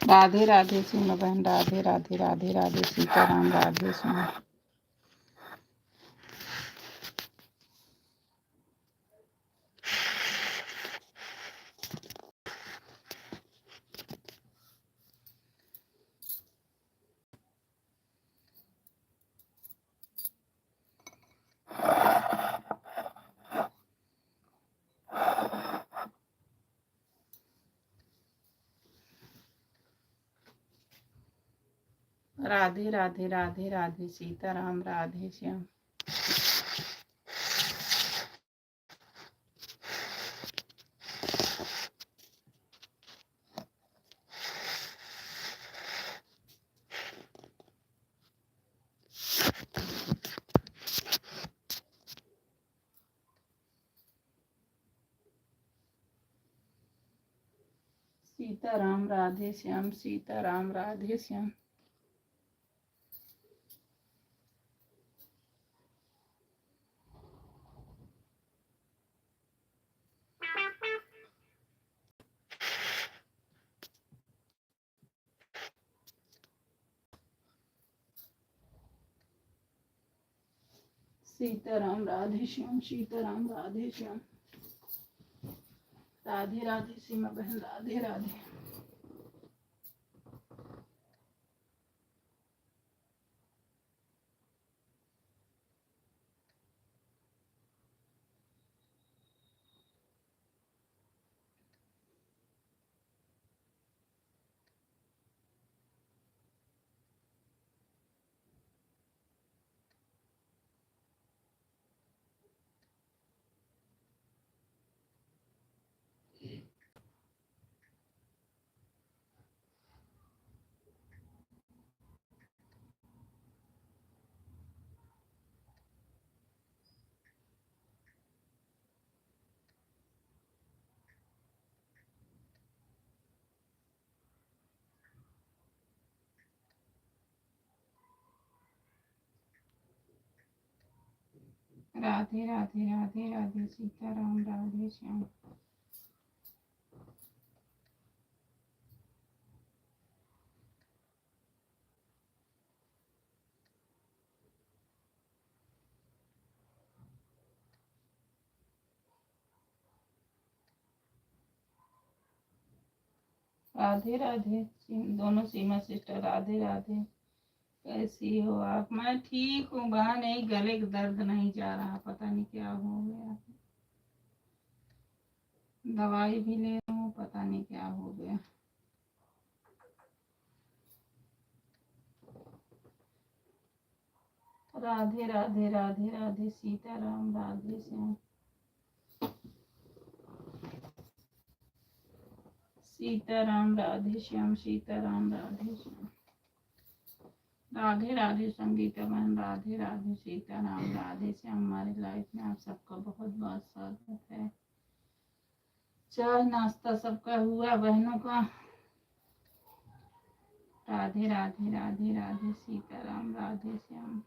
राधे राधे सीमा बहन, राधे राधे राधे राधे सीताराम, राधे सीमा। राधे राधे राधे राधे सीताराम, राधे श्याम। सीताराम राधे श्याम, सीताराम राधे श्याम। सीताराम राधे श्याम, सीताराम राधे श्याम। राधे राधे सीमा बहन, राधे राधे। राधे राधे राधे राधे सीताराम, राधे श्याम। राधे राधे दोनों सीमा सिस्टर, राधे राधे। कैसी हो आप? मैं ठीक हूँ बहन, नहीं गले का दर्द नहीं जा रहा, पता नहीं क्या हो गया। दवाई भी ले रहा हूँ, पता नहीं क्या हो गया। राधे राधे राधे राधे सीताराम, राधे श्याम। सीताराम राधे श्याम, सीताराम राधे श्याम। राधे राधे संगीता बहन, राधे राधे सीताराम, राधे श्याम। हमारी लाइफ में आप सबका बहुत बहुत स्वागत है। चाय नाश्ता सबका हुआ बहनों का? राधे राधे राधे राधे सीताराम, राधे श्याम।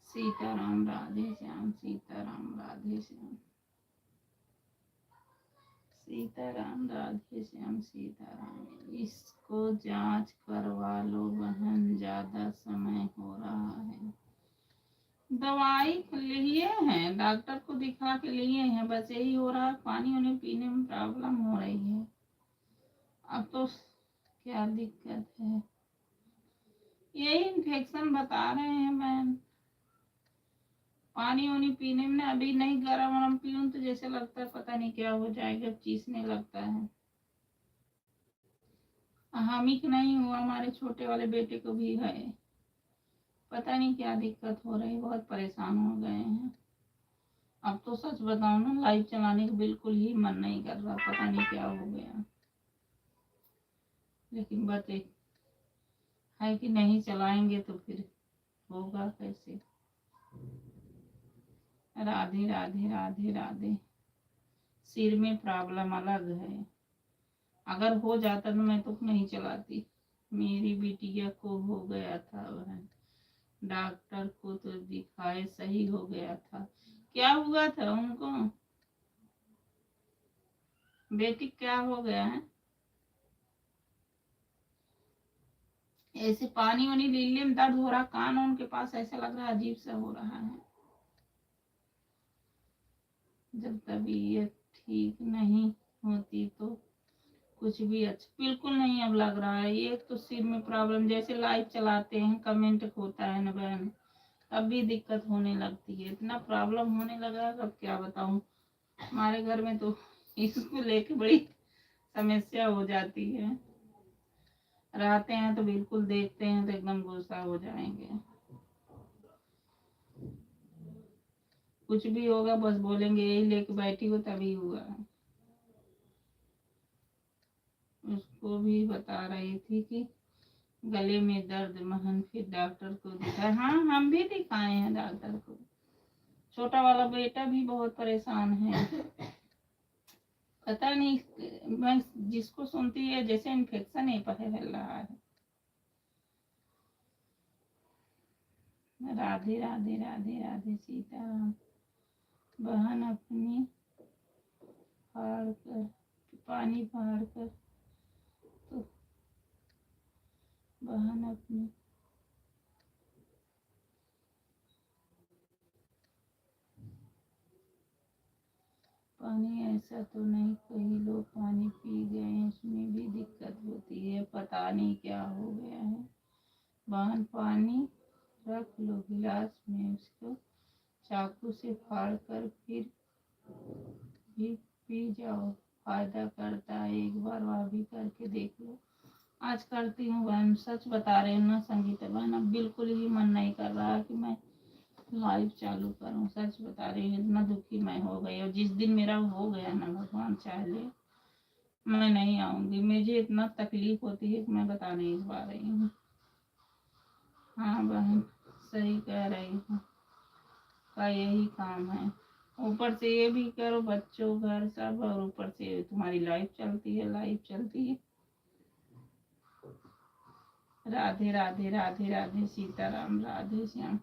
सीताराम राधे श्याम, सीताराम राधे श्याम। सीताराम राधे श्याम, सीताराम। इसको जांच करवा लो बहन, ज्यादा समय हो रहा है। दवाई लिए हैं, डॉक्टर को दिखा के लिए हैं, बस यही हो रहा है, पानी वानी पीने में प्रॉब्लम हो रही है। अब तो क्या दिक्कत है, यही इन्फेक्शन बता रहे हैं बहन। पानी वानी पीने में अभी नहीं, गरम वरम पीऊं तो जैसे लगता है पता नहीं क्या हो जाएगा, चीसने लगता है। हम ही नहीं हुआ, हमारे छोटे वाले बेटे को भी है, पता नहीं क्या दिक्कत हो रही, बहुत परेशान हो गए हैं। अब तो सच बताऊं ना, लाइव चलाने का बिल्कुल ही मन नहीं कर रहा, पता नहीं क्या हो गया। लेकिन बात एक है कि नहीं चलाएंगे तो फिर होगा कैसे। राधे राधे राधे राधे। सिर में प्रॉब्लम अलग है, अगर हो जाता तो मैं तो नहीं चलाती। मेरी बिटिया को हो गया था बहन, डॉक्टर को तो दिखाए, सही हो गया था। क्या हुआ था उनको? बेटी क्या हो गया है? ऐसे पानी वानी लीले में दर्द हो रहा, कान उनके पास ऐसा लग रहा अजीब सा हो रहा है। जब तबीयत ठीक नहीं होती तो कुछ भी अच्छा बिल्कुल नहीं अब लग रहा है। ये तो सिर में प्रॉब्लम, जैसे लाइव चलाते हैं कमेंट होता है ना बहन, तब भी दिक्कत होने लगती है। इतना प्रॉब्लम होने लगा अब क्या बताऊं। हमारे घर में तो इसको लेके बड़ी समस्या हो जाती है। रहते हैं तो बिल्कुल, देखते हैं तो एकदम गुस्सा हो जाएंगे। कुछ भी होगा बस बोलेंगे यही लेके बैठी हो तभी हुआ। उसको भी बता रही थी कि गले में दर्द महन, फिर डॉक्टर को दिखाया। हाँ हम भी दिखाए हैं डॉक्टर को। छोटा वाला बेटा भी बहुत परेशान है। पता नहीं, मैं जिसको सुनती है जैसे इन्फेक्शन ही फैल रहा है। राधे राधे राधे राधे सीताराम। बहन अपनी फाड़ कर, पानी फाड़ कर, तो बहन अपनी पानी ऐसा तो नहीं, कई लोग पानी पी गए उसमें भी दिक्कत होती है। पता नहीं क्या हो गया है। बहन पानी रख लो गिलास में, उसको चाकू से फाड़ कर फिर भी पी जाओ, फायदा करता है। एक बार वह भी करके देख लो। आज करती हूँ बहन, सच बता रही हूँ ना संगीता बहन, अब बिल्कुल ही मन नहीं कर रहा कि मैं लाइव चालू करूँ। सच बता रही हूँ, इतना दुखी मैं हो गई। और जिस दिन मेरा हो गया ना, भगवान चाहे मैं नहीं आऊंगी। मुझे इतना तकलीफ होती है कि मैं बता नहीं पा रही हूँ। हाँ बहन सही कह रही हूँ, का यही काम है। ऊपर से ये भी करो, बच्चों घर सब, और ऊपर से तुम्हारी लाइफ चलती है, लाइफ चलती है। राधे राधे राधे राधे सीताराम, राधे श्याम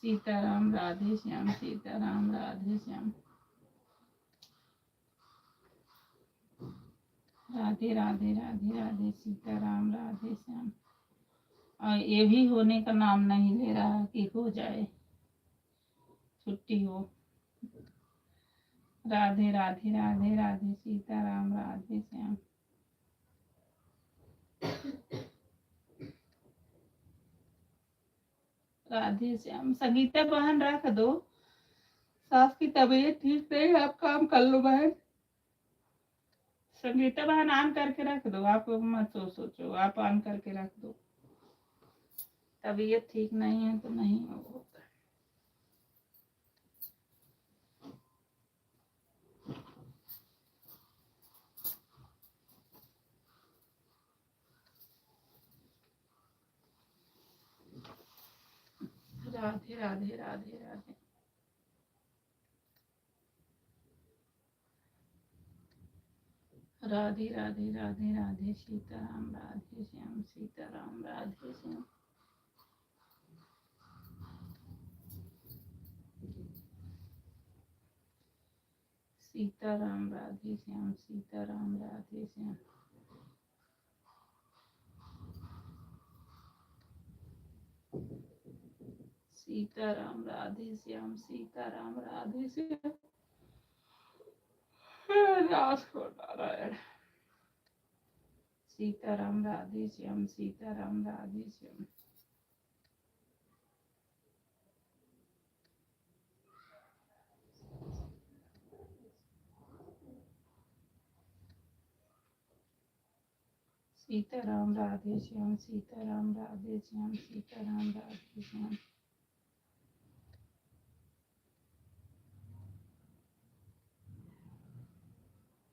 सीताराम, राधे श्याम सीताराम, राधे श्याम। राधे राधे राधे राधे सीताराम, राधे श्याम। और ये भी होने का नाम नहीं ले रहा कि हो जाए, छुट्टी हो। राधे राधे राधे राधे सीताराम, राधे श्याम। राधे श्याम। संगीता बहन रख दो, सास की तबीयत ठीक नहीं, आप काम कर लो बहन। संगीता बहन ऑन करके रख दो, आप मत सोचो, आप ऑन करके रख दो। तबीयत ठीक नहीं है तो नहीं होता। राधे राधे राधे राधे। राधे राधे राधे राधे सीताराम, राधे श्याम सीताराम, राधे श्याम। सीताराम, राधे श्याम सीताराम, राधे श्याम। सीताराम, राधे श्याम सीताराम, राधे श्याम। नारायण। सीताराम, राधे श्याम सीताराम, राधे श्याम। सीताराम, राधे श्याम सीताराम, राधे श्याम सीताराम, राधे श्याम।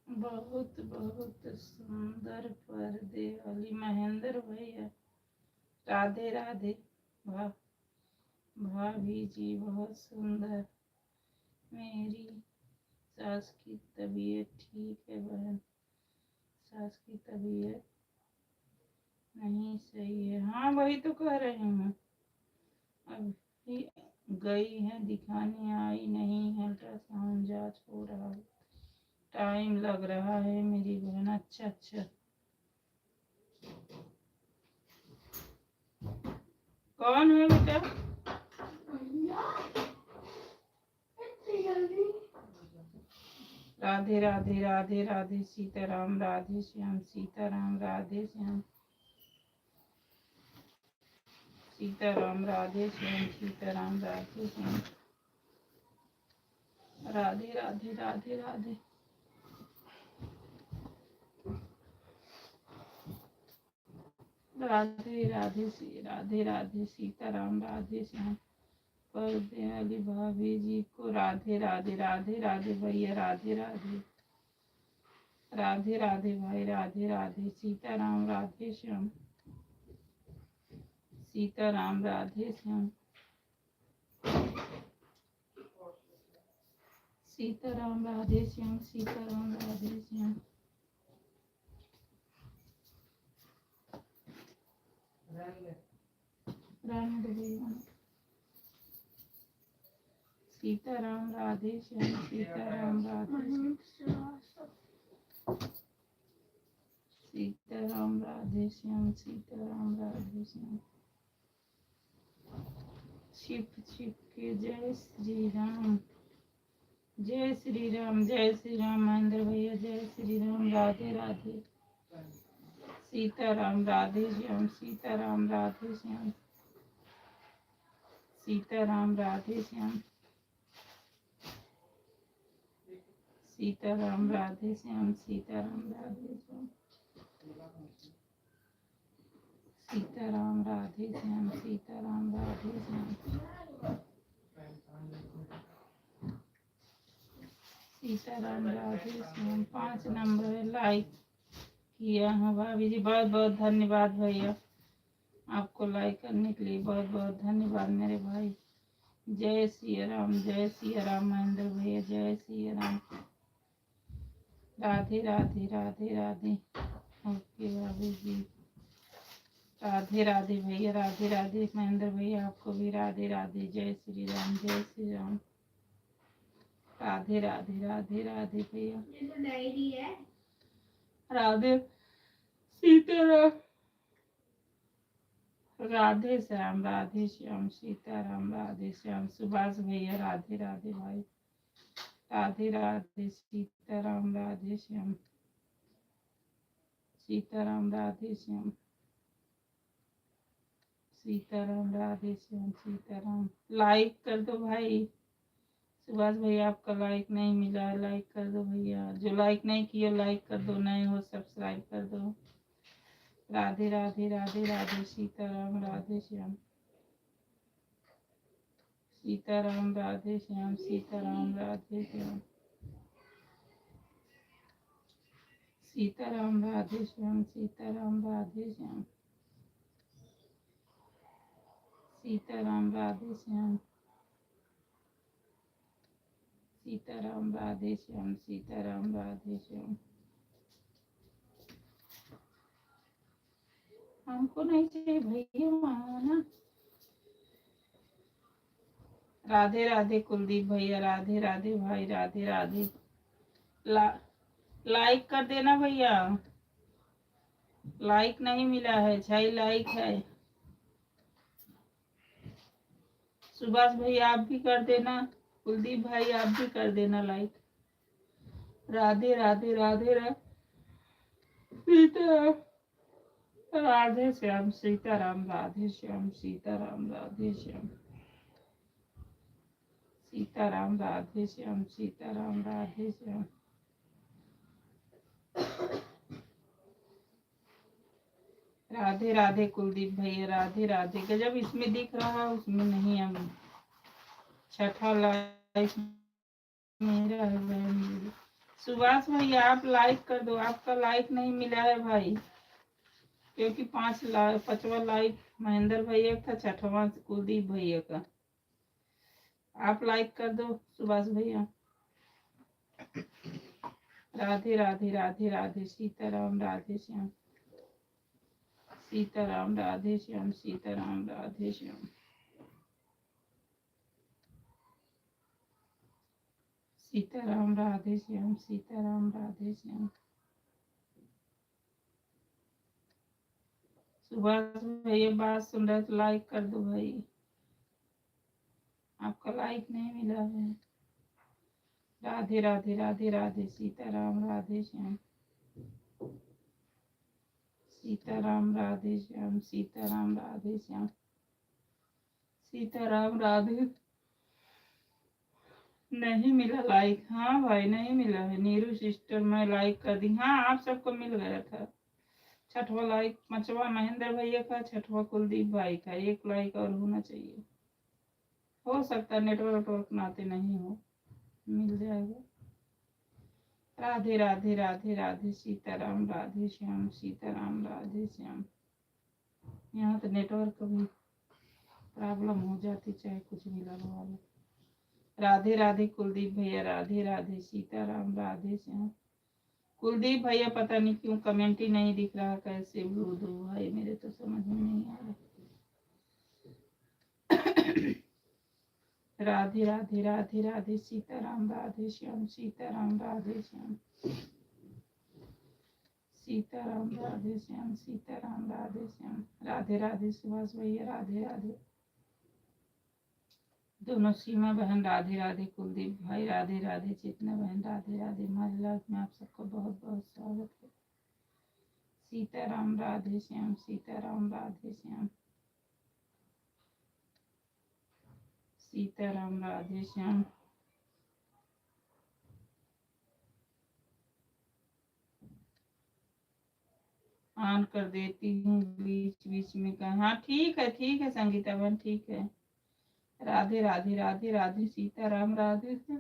बहुत बहुत सुंदर पर्दे वाली महेंद्र भैया। राधे राधे। भा भाभी जी बहुत सुंदर। मेरी सास की तबीयत ठीक है बहन, सास की तबीयत नहीं सही है। हाँ वही तो कह रही हूँ, अभी गई है दिखाने, आई नहीं है, अल्ट्रासाउंड जांच हो रहा है, टाइम लग रहा है मेरी बहन। अच्छा अच्छा, कौन है बेटा? राधे राधे राधे राधे सीताराम, राधे श्याम सीताराम, राधे श्याम सीताराम, राधे श्याम सीताराम, राधे श्याम, राधे राधे राधे राधे। राधे राधे राधे राधे सीताराम, राधे श्याम। पर्दे वाली भाभी जी को राधे राधे, राधे राधे भैया, राधे राधे, राधे राधे भाई, राधे राधे सीताराम, राधे श्याम सीताराम, राधे श्याम सीताराम, राधे श्याम सीताराम, राधे श्याम। राम सीताराम, राधे श्याम सीताराम, राधे सीताराम, राधे श्याम सीताराम, राधे श्याम। छिप छिप के जय श्री राम, जय श्री राम, जय श्री राम महेंद्र भैया, जय श्री राम, राधे राधे सीताराम, राधे श्याम सीताराम, राधे श्याम सीताराम, राधे श्याम सीताराम, राधे श्याम सीताराम, राधे श्याम सीताराम, राधे श्याम सीताराम, राधे श्याम सीताराम, राधे श्याम। 5 नंबर लाइक किया है भाभी जी, बहुत बहुत धन्यवाद भैया, आपको लाइक करने के लिए बहुत बहुत धन्यवाद मेरे भाई। जय सिया राम, जय सिया राम महेंद्र भैया, जय सिया राम, राधे राधे राधे राधे। ओके भाभी जी, राधे राधे भैया, राधे राधे महेंद्र भैया, आपको भी राधे राधे, जय श्री राम, जय श्री राम, राधे राधे राधे राधे भैया, ये तो डायरी है, राधे सीताराम, राधे श्याम, राधे श्याम सीताराम, राधे श्याम। सुभाष भैया, राधे राधे भाई, राधे राधे सीताराम, राधे श्याम सीताराम, राधे श्याम सीताराम, राधे श्याम सीताराम। लाइक कर दो भाई, सुभाष भैया आपका लाइक नहीं मिला है, लाइक कर दो भैया, जो लाइक नहीं किए लाइक कर दो, नए हो सब्सक्राइब कर दो। राधे राधे राधे राधे सीताराम, राधे श्याम सीताराम, राधे श्याम सीताराम, राधे श्याम सीताराम, राधे श्याम सीताराम, राधे श्याम सीताराम, राधे श्याम सीताराम, राधे श्याम सीताराम, राधे श्याम। हमको नहीं चाहिए भैया ना। राधे राधे कुलदीप भैया, राधे राधे भाई, राधे राधे। लाइक कर देना भैया, लाइक नहीं मिला है, 6 लाइक है। सुभाष भैया आप भी कर देना, कुलदीप भाई आप भी कर देना लाइक। राधे राधे राधे सीताराम, राधे श्याम सीताराम, राधे श्याम सीताराम, राधे श्याम सीताराम, राधे श्याम सीताराम, राधे श्याम। राधे राधे कुलदीप भैया, राधे राधे। गजब इसमें दिख रहा है, उसमें नहीं है। 6ठा लाइक मेरा है बहन। सुभाष भैया आप लाइक कर दो, आपका लाइक नहीं मिला है भाई, क्योंकि 5वां लाइक महेंद्र भैया का, 6वां कुलदीप भैया का। आप लाइक कर दो सुभाष भैया। राधे राधे राधे राधे सीताराम, राधे श्याम सीताराम, राधे श्याम सीताराम, राधे श्याम सीताराम राधे श्याम, सीताराम राधे श्याम। सुभाष भैया बात सुन रहे तो लाइक कर दो भाई, आपका लाइक नहीं मिला है। राधे राधे राधे राधे, सीताराम राधे श्याम, सीताराम राधे श्याम, सीताराम राधे श्याम, सीताराम राधे। नहीं मिला लाइक, हाँ भाई नहीं मिला है। नीरू सिस्टर मैं लाइक कर दी, हाँ आप सबको मिल गया था। छठवा लाइक पांचवा महेंद्र भैया का, छठवा कुलदीप भाई का। एक लाइक और होना चाहिए, हो सकता है नेटवर्क नाते नहीं हो, मिल जाएगा। राधे राधे राधे राधे, सीताराम राधे श्याम, सीताराम राधे श्याम। यहाँ तो नेटवर्क भी प्रॉब्लम हो जाती, चाहे कुछ भी लगवा लो। राधे राधे कुलदीप भैया, राधे राधे, सीताराम राधे श्याम। कुलदीप भैया पता नहीं क्यों कमेंट ही नहीं दिख रहा, कैसे ब्लू दो भाई, मेरे तो समझ में नहीं आ रहा। राधे राधे राधे राधे, सीताराम राधे श्याम, सीताराम राधे श्याम, सीताराम राधे श्याम, सीताराम राधे श्याम। राधे राधे सुभाष भैया, राधे राधे। दोनों सीमा बहन राधे राधे, कुलदीप भाई राधे राधे, चेतना बहन राधे राधे। हमारी लाइफ में आप सबका बहुत बहुत स्वागत है। सीताराम राधे श्याम, सीताराम राधे श्याम, सीताराम राधे श्याम। ऑन कर देती हूँ बीच बीच में का। हाँ ठीक है संगीता बहन, ठीक है। राधे राधे राधे राधे, सीताराम राधे श्याम।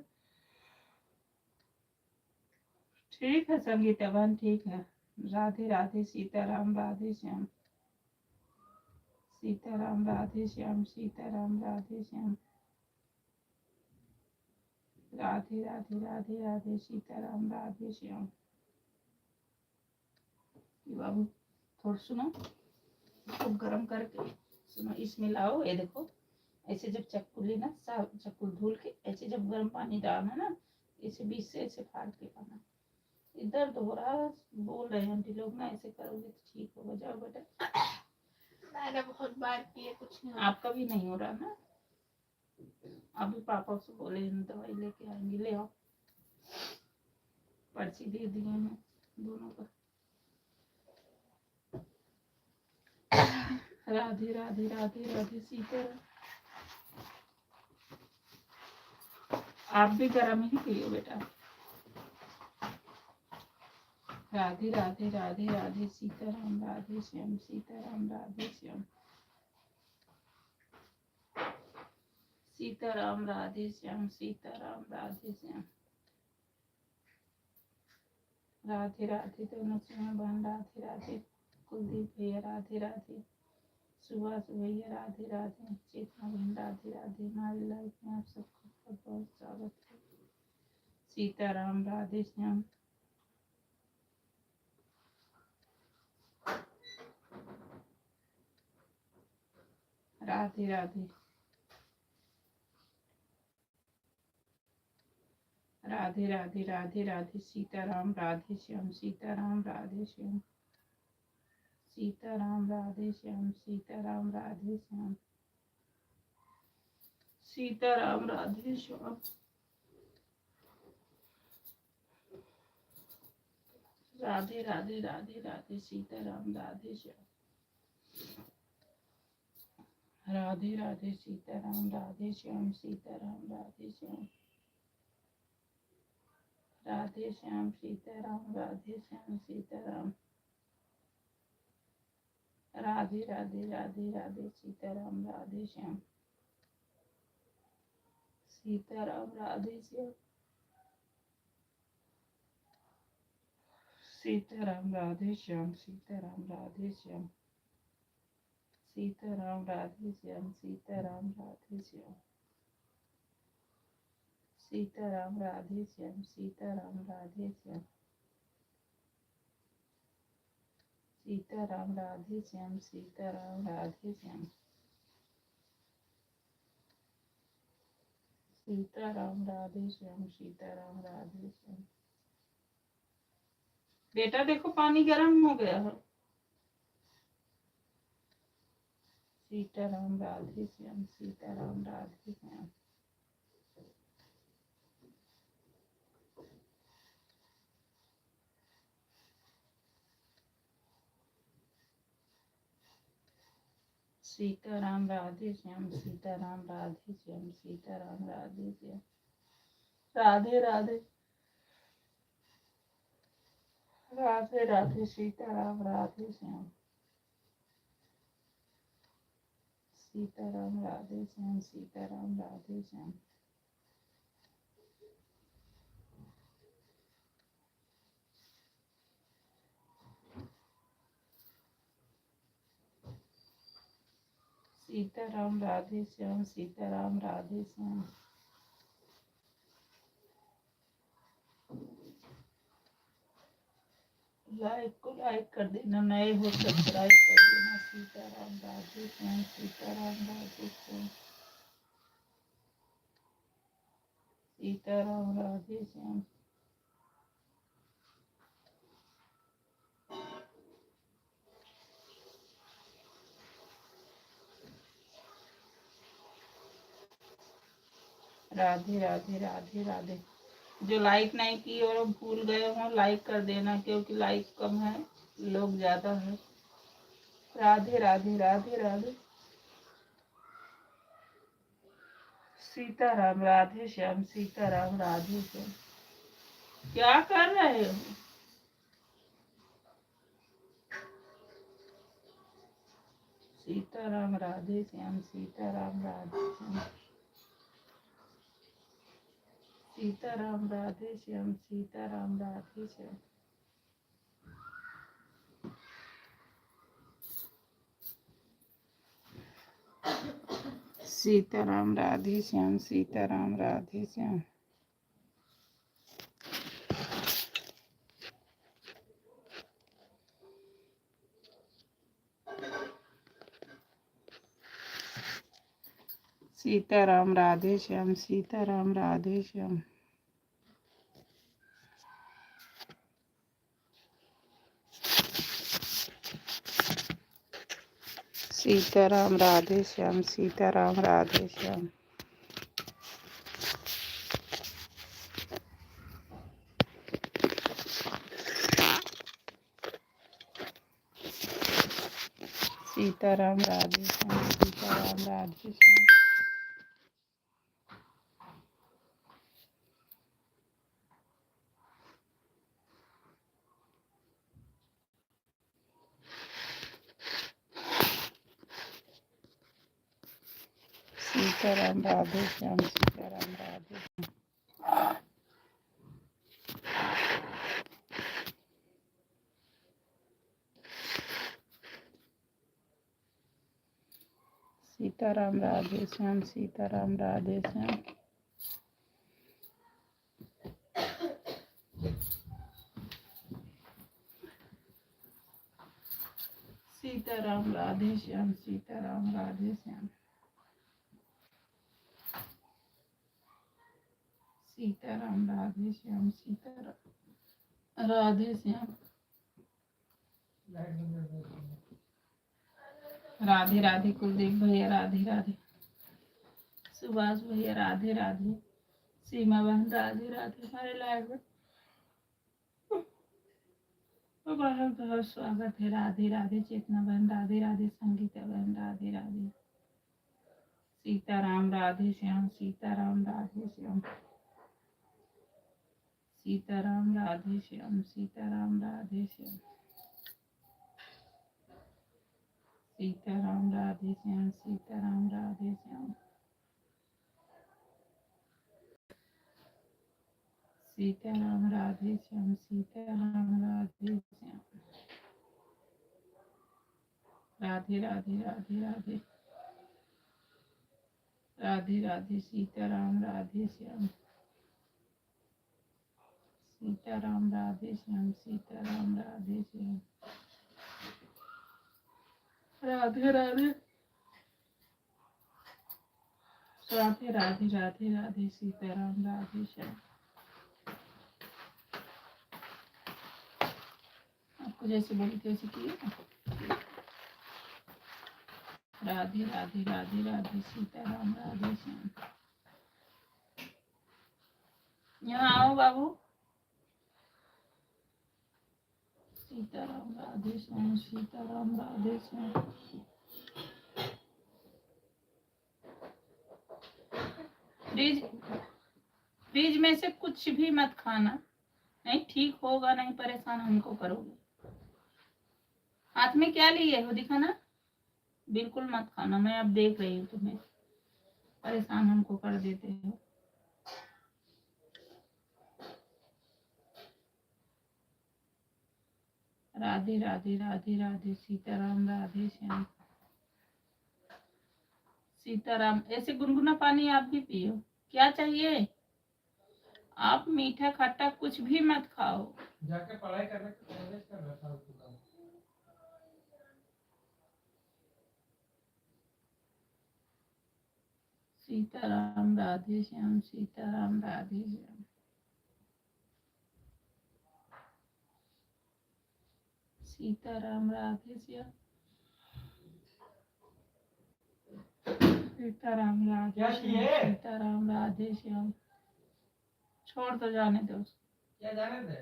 ठीक है संगीता बहन, ठीक है। राधे राधे, सीताराम राधे श्याम, सीताराम राधे श्याम, सीताराम राधे श्याम। राधे राधे राधे राधे, सीताराम राधे श्याम। बाबू थोड़ा सुनो, खूब गर्म करके सुनो, इसमें लाओ, ये देखो ऐसे जब चक्कू लेना, चक्कू धुल के ऐसे जब गर्म पानी डालना ना, ऐसे बीच से ऐसे फाड़ के पाना। दर्द हो रहा है बोल रहे हैं आंटी लोग ना, ऐसे करोगे तो ठीक होगा। जाओ बेटा, मैंने बहुत बार किए, कुछ नहीं। आपका भी नहीं हो रहा ना? अभी पापा से बोले दवाई लेके आएंगे, ले आओ, पर्ची दे दिए हैं दोनों का। राधे राधे राधे राधे, सीताराम। आप भी गर्म ही पियो बेटा। राधे राधे राधे राधे, सीताराम राधे श्याम, सीताराम राधे श्याम, सीताराम राधे श्याम, सीताराम राधे श्याम। राधे राधे दोनों से बहन, राधे राधे। कुलदीप भैया राधे राधे, सुभाष भैया राधे राधे, चेतना बहन राधे राधे। हमारी लाइफ में आप सबका बहुत बहुत स्वागत है। सीताराम राधे श्याम, राधे राधे। राधे राधे राधे राधे, सीताराम राधे श्याम, सीताराम राधे श्याम, सीताराम राधे श्याम, सीताराम राधे श्याम, सीताराम राधे श्याम। राधे राधे राधे राधे, सीताराम राधे श्याम। राधे राधे, सीताराम राधे श्याम, सीताराम राधे श्याम। राधे श्याम, सीताराम राधे श्याम, सीताराम। राधे राधे राधे राधे, सीताराम राधे श्याम, सीताराम राधे श्याम, सीताराम राधे श्याम, सीताराम राधे श्याम, सीताराम राधे श्याम, सीताराम राधे श्याम, सीताराम राधे श्याम, सीताराम राधे श्याम, सीताराम राधे श्याम, सीताराम राधे श्याम, सीताराम राधे श्याम, सीताराम राधे श्याम। बेटा देखो पानी गर्म हो गया है। सीताराम राधे श्याम, सीताराम राधे श्याम। सीताराम राधे श्याम, सीताराम राधे श्याम, सीताराम राधे श्याम। राधे राधे राधे राधे, सीताराम राधे श्याम, सीताराम राधे श्याम, सीताराम राधे श्याम। सीताराम राधे श्याम, सीताराम राधे श्याम। लाइक को लाइक कर देना, नए हो सब्सक्राइब कर देना। सीताराम राधे श्याम, सीताराम राधे श्याम, सीताराम राधे श्याम। राधे राधे राधे राधे। जो लाइक नहीं की और भूल गए हो लाइक कर देना, क्योंकि लाइक कम है, लोग ज्यादा है। राधे राधे राधे राधे। सीताराम राधे श्याम, सीताराम राधे श्याम। क्या कर रहे हो? सीताराम राधे श्याम, सीताराम राधे श्याम, सीताराम राधे श्याम, सीताराम राधे श्याम। सीताराम राधे श्याम, सीताराम राधे श्याम। सीताराम राधे श्याम, सीताराम राधे श्याम। सीताराम राधे श्याम, सीताराम राधे श्याम। सीताराम राधे श्याम, सीताराम राधे श्याम। सीताराम राधे श्याम, सीताराम राधे श्याम। सीताराम राधे श्याम, सीताराम राधे श्याम। सीताराम राधे श्याम, सीताराम राधे श्याम। सीताराम राधे श्याम, सीताराम राधे श्याम। राधे राधे कुलदीप भैया, राधे राधे। सुभाष भैया, राधे राधे। सीमा बहन, राधे राधे। हमारे लाइव में बहुत बहुत स्वागत है। राधे राधे। चेतना बहन, राधे राधे। संगीता बहन, राधे राधे। सीताराम राधे श्याम, सीताराम राधे श्याम, सीताराम राधे श्याम, सीताराम राधे श्याम, सीताराम राधे श्याम, सीताराम राधे श्याम, सीताराम राधे श्याम, सीताराम राधे श्याम। राधे राधे राधे राधे। राधे राधे। सीताराम राधे श्याम, सीताराम राधे श्याम, सीताराम राधे श्याम। राधे राधे। राधे राधे राधे राधे सीताराम राधे श्याम। आपको जैसे बोली वैसे किए ना। राधे राधे राधे राधे सीताराम राधे श्याम। यहाँ आओ बाबू। सीताराम राधे श्याम सीताराम राधे श्याम। फ्रिज में से कुछ भी मत खाना, नहीं ठीक होगा, नहीं परेशान हमको करोगे। हाथ में क्या लिए हो दिखाना, बिल्कुल मत खाना। मैं अब देख रही हूँ तुम्हें परेशान हमको कर देते हो। राधे राधे राधे राधे सीताराम राधे श्याम। सीताराम। ऐसे गुनगुना पानी आप भी पियो। क्या चाहिए? आप मीठा खट्टा कुछ भी मत खाओ। जाके पढ़ाई करने कर रहा था। सीताराम राधे श्याम सीताराम राधे श्याम। सीताराम राधे श्याम सीताराम राधे श्याम सीताराम राधे श्याम। छोड़ तो जाने दो। क्या जाने दे?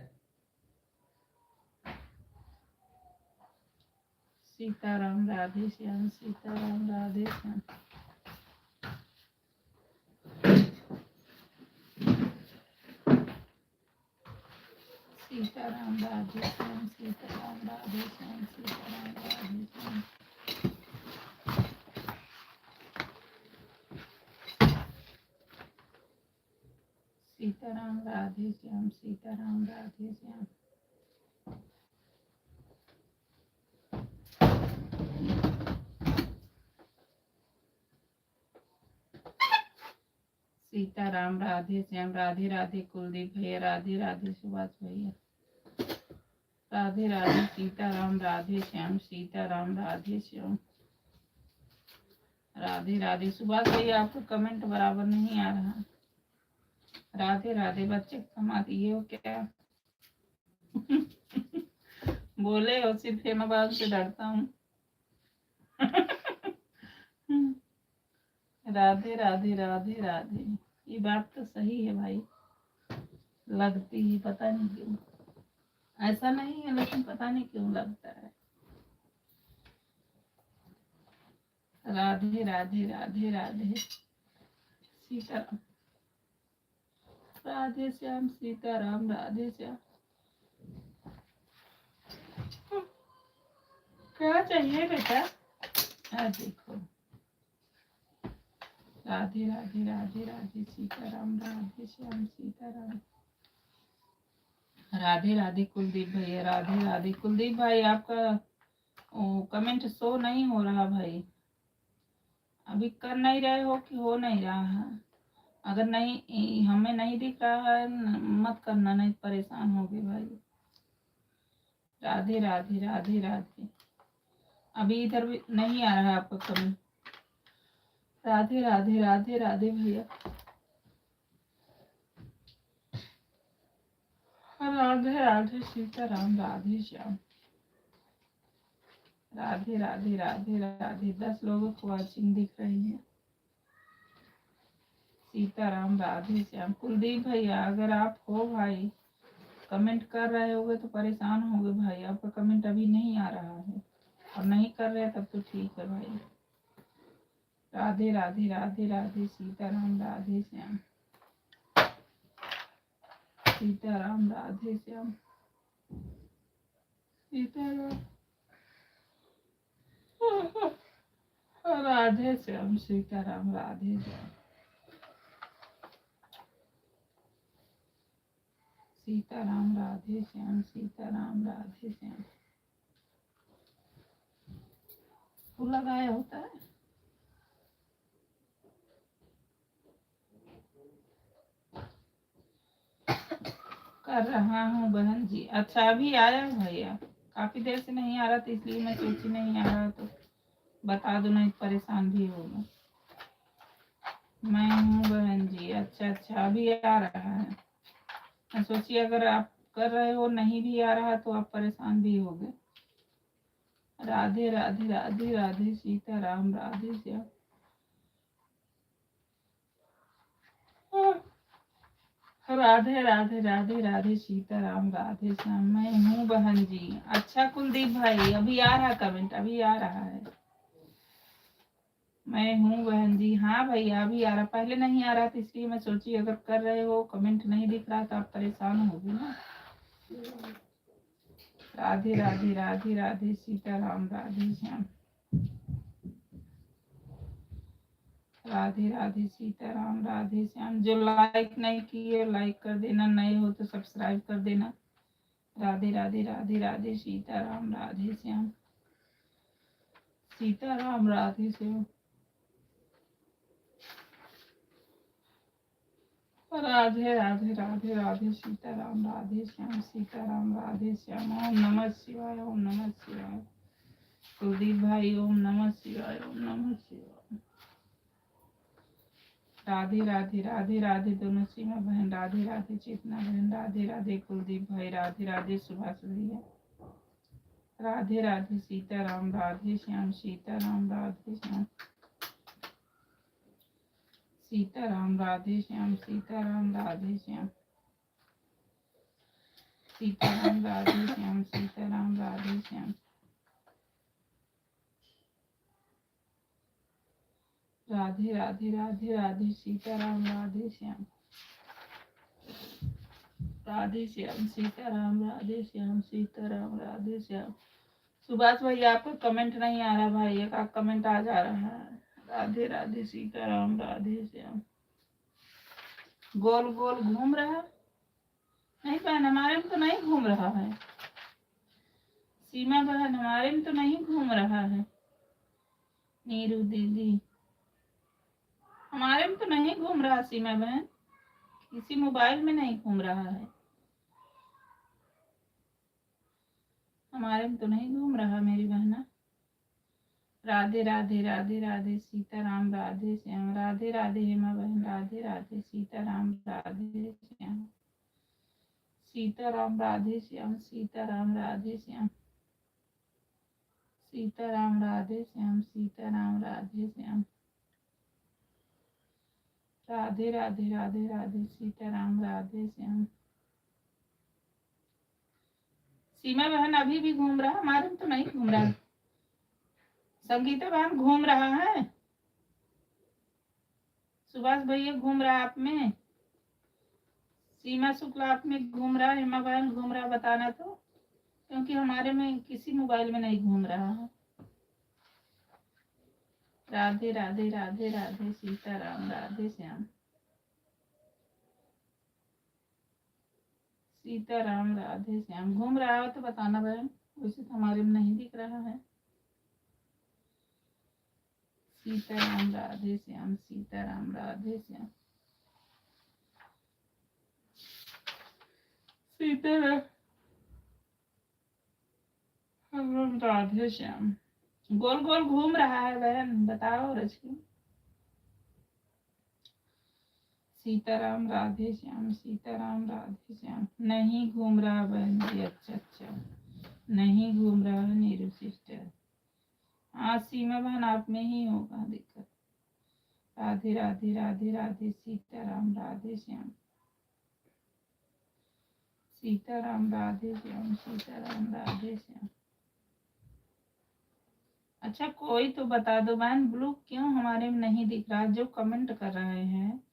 सीताराम राधे श्याम सीताराम राधे श्याम। सीताराम राधे श्याम सीताराम राधे श्याम सीताराम राधे श्याम। सीताराम राधे श्याम सीताराम राधे श्याम। सीताराम राधे श्याम। राधे राधे कुलदीप भैया। राधे राधे सुभाष भैया। राधे राधे सीताराम राधे श्याम सीताराम राधे श्याम। राधे राधे सुभाष भैया। आपको कमेंट बराबर नहीं आ रहा। राधे राधे। बच्चे कमा दिए हो क्या? बोले हो सिर्फ हेमाबाद से डरता हूँ। राधे राधे राधे राधे। ये बात तो सही है भाई, लगती ही पता नहीं क्यों। ऐसा नहीं है लेकिन पता नहीं क्यों लगता है। राधे राधे राधे राधे सीताराम राधे श्याम सीताराम राधे श्याम। क्या चाहिए बेटा? देखो। राधे राधे राधे राधे सीताराम राधे श्याम सीताराम। राधे राधे कुलदीप भैया। राधे राधे कुलदीप भाई। आपका कमेंट शो नहीं हो रहा भाई। अभी कर नहीं रहे हो कि हो नहीं रहा है? अगर नहीं हमें नहीं दिख रहा है मत करना, नहीं परेशान होगे भाई। राधे राधे राधे राधे। अभी इधर भी नहीं आ रहा है आपका कमेंट। राधे राधे राधे राधे भैया। राधे राधे सीताराम राधे श्याम। राधे राधे राधे राधे। 10 लोगों को वॉचिंग दिख रही है। सीताराम राधे श्याम। कुलदीप भैया अगर आप हो भाई, कमेंट कर रहे होगे तो परेशान होगे भाई। आपका कमेंट अभी नहीं आ रहा है और नहीं कर रहे तब तो ठीक है भाई। राधे राधे राधे राधे सीताराम राधे श्याम सीताराम राधे श्याम सीताराम राधे श्याम सीताराम राधे श्याम सीताराम राधे श्याम सीताराम राधे श्याम। फूल लगाया होता है। कर रहा हूँ बहन जी। अच्छा अभी आया भैया, काफी देर से नहीं आ रहा था इसलिए मैं सोची नहीं आ रहा तो बता दो, नहीं परेशान भी होगा। मैं हूँ बहन जी। अच्छा अच्छा, अभी आ रहा है। मैं सोचिए अगर आप कर रहे हो नहीं भी आ रहा तो आप परेशान भी हो गए। राधे राधे राधे राधे सीताराम राधे श्याम। राधे राधे राधे राधे सीताराम राधे श्याम। मैं हूँ बहन जी। अच्छा कुलदीप भाई, अभी आ रहा कमेंट, अभी आ रहा है। मैं हूँ बहन जी। हाँ भैया अभी आ रहा, पहले नहीं आ रहा था इसलिए मैं सोची अगर कर रहे हो कमेंट नहीं दिख रहा तो आप परेशान होगी ना। राधे राधे राधे राधे सीताराम राधे श्याम। राधे राधे सीताराम राधे श्याम। जो लाइक नहीं किए लाइक कर देना, नए हो तो सब्सक्राइब कर देना। राधे राधे राधे राधे सीताराम राधे श्याम। सीताराम राधे श्याम। राधे राधे राधे राधे सीताराम राधे श्याम। सीताराम राधे श्याम। ओम नमः शिवाय, ओम नमः शिवाय। कुलदीप भाई ओम नमः शिवाय, ओम नमः शिवाय। राधे राधे राधे राधे दोनों सीमा बहन। राधे राधे चेतना बहन। राधे राधे कुलदीप भाई। राधे राधे सुभाष भैया। राधे राधे सीताराम राधे श्याम। सीताराम राधे श्याम। सीताराम राधे श्याम। सीताराम राधे श्याम। सीताराम राधे श्याम। सीताराम राधे श्याम। राधे राधे राधे राधे सीताराम राधे श्याम। राधे श्याम सीताराम राधे श्याम। सीताराम राधे श्याम। सुभाष भाई आपका कमेंट नहीं आ रहा भाई, एक आप कमेंट आ जा रहा है। राधे राधे सीताराम राधे श्याम। गोल गोल घूम रहा नहीं बहन, हमारे में तो नहीं घूम रहा है। सीमा बहन हमारे में तो नहीं घूम रहा है। नीरू दीदी हमारे में तो नहीं घूम रहा। सीमा बहन किसी मोबाइल में नहीं घूम रहा है, हमारे में तो नहीं घूम रहा मेरी बहना। राधे राधे राधे राधे सीताराम राधे श्याम। राधे राधे हेमा बहन। राधे राधे सीताराम राधे श्याम। सीताराम राधे श्याम। सीताराम राधे श्याम। सीताराम राधे श्याम। सीताराम राधे श्याम। राधे राधे राधे राधे सीताराम राधे श्याम। सीमा बहन अभी भी घूम रहा, हमारे में तो नहीं घूम रहा। संगीता बहन घूम रहा है। सुभाष भैया घूम रहा आप में। सीमा शुक्ला आप में घूम रहा है। हेमा बहन घूम रहा, बताना तो, क्योंकि हमारे में किसी मोबाइल में नहीं घूम रहा है। राधे राधे राधे राधे सीताराम राधे श्याम। सीताराम राधे श्याम। घूम रहा हो तो बताना बहन, वैसे तो हमारे में नहीं दिख रहा है। सीताराम राधे श्याम। सीताराम राधे श्याम। सीताराम राधे श्याम। गोल गोल घूम रहा है बहन, बताओ रश्मि। सीताराम राधे श्याम। सीताराम राधे श्याम। नहीं घूम रहा बहन जी। अच्छा अच्छा, नहीं घूम रहा है नीरू सिस्टर। हाँ सीमा बहन आप में ही होगा दिक्कत। राधे राधे राधे राधे सीताराम राधे श्याम। सीताराम राधे श्याम। सीताराम राधे श्याम। अच्छा कोई तो बता दो बहन, ब्लू क्यों हमारे में नहीं दिख रहा? जो कमेंट कर रहे हैं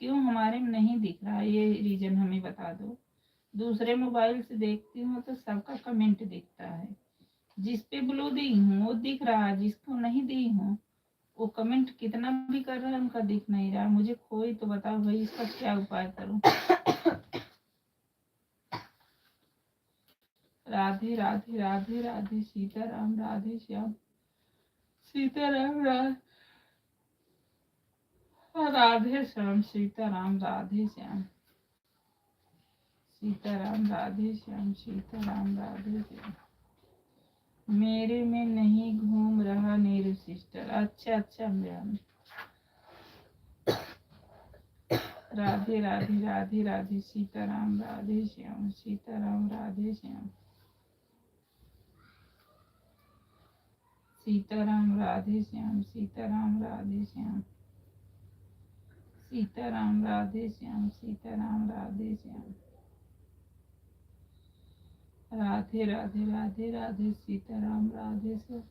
क्यों हमारे में नहीं दिख रहा, ये रीजन हमें बता दो। दूसरे मोबाइल से देखती हूँ तो सबका कमेंट दिखता है। जिस पे ब्लू दी हूँ वो दिख रहा है, जिसको नहीं दी हूँ वो कमेंट कितना भी कर रहा है उनका दिख नहीं रहा। मुझे कोई तो बताओ भाई, इसका क्या उपाय करूँ? राधे राधे राधे राधे सीताराम राधे श्याम। सीताराम राधे श्याम। सीताराम राधे श्याम। सीताराम राधे श्याम। सीताराम राधे श्याम। मेरे में नहीं घूम रहा नीरू सिस्टर। अच्छा अच्छा मैम, राधे राधे राधे राधे सीताराम राधे श्याम सीताराम राधे श्याम सीताराम राधे श्याम सीताराम राधे श्याम सीताराम राधे श्याम सीताराम राधे श्याम राधे राधे राधे राधे सीताराम राधे श्याम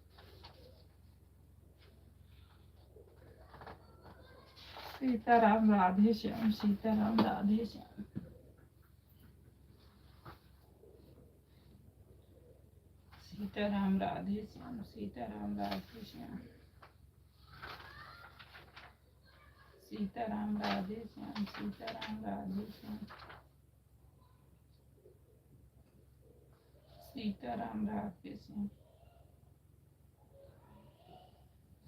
सीताराम राधे श्याम सीताराम राधे श्याम सीताराम राधे श्याम सीताराम राधे श्याम सीताराम राधे श्याम सीताराम राधे श्याम सीताराम राधे श्याम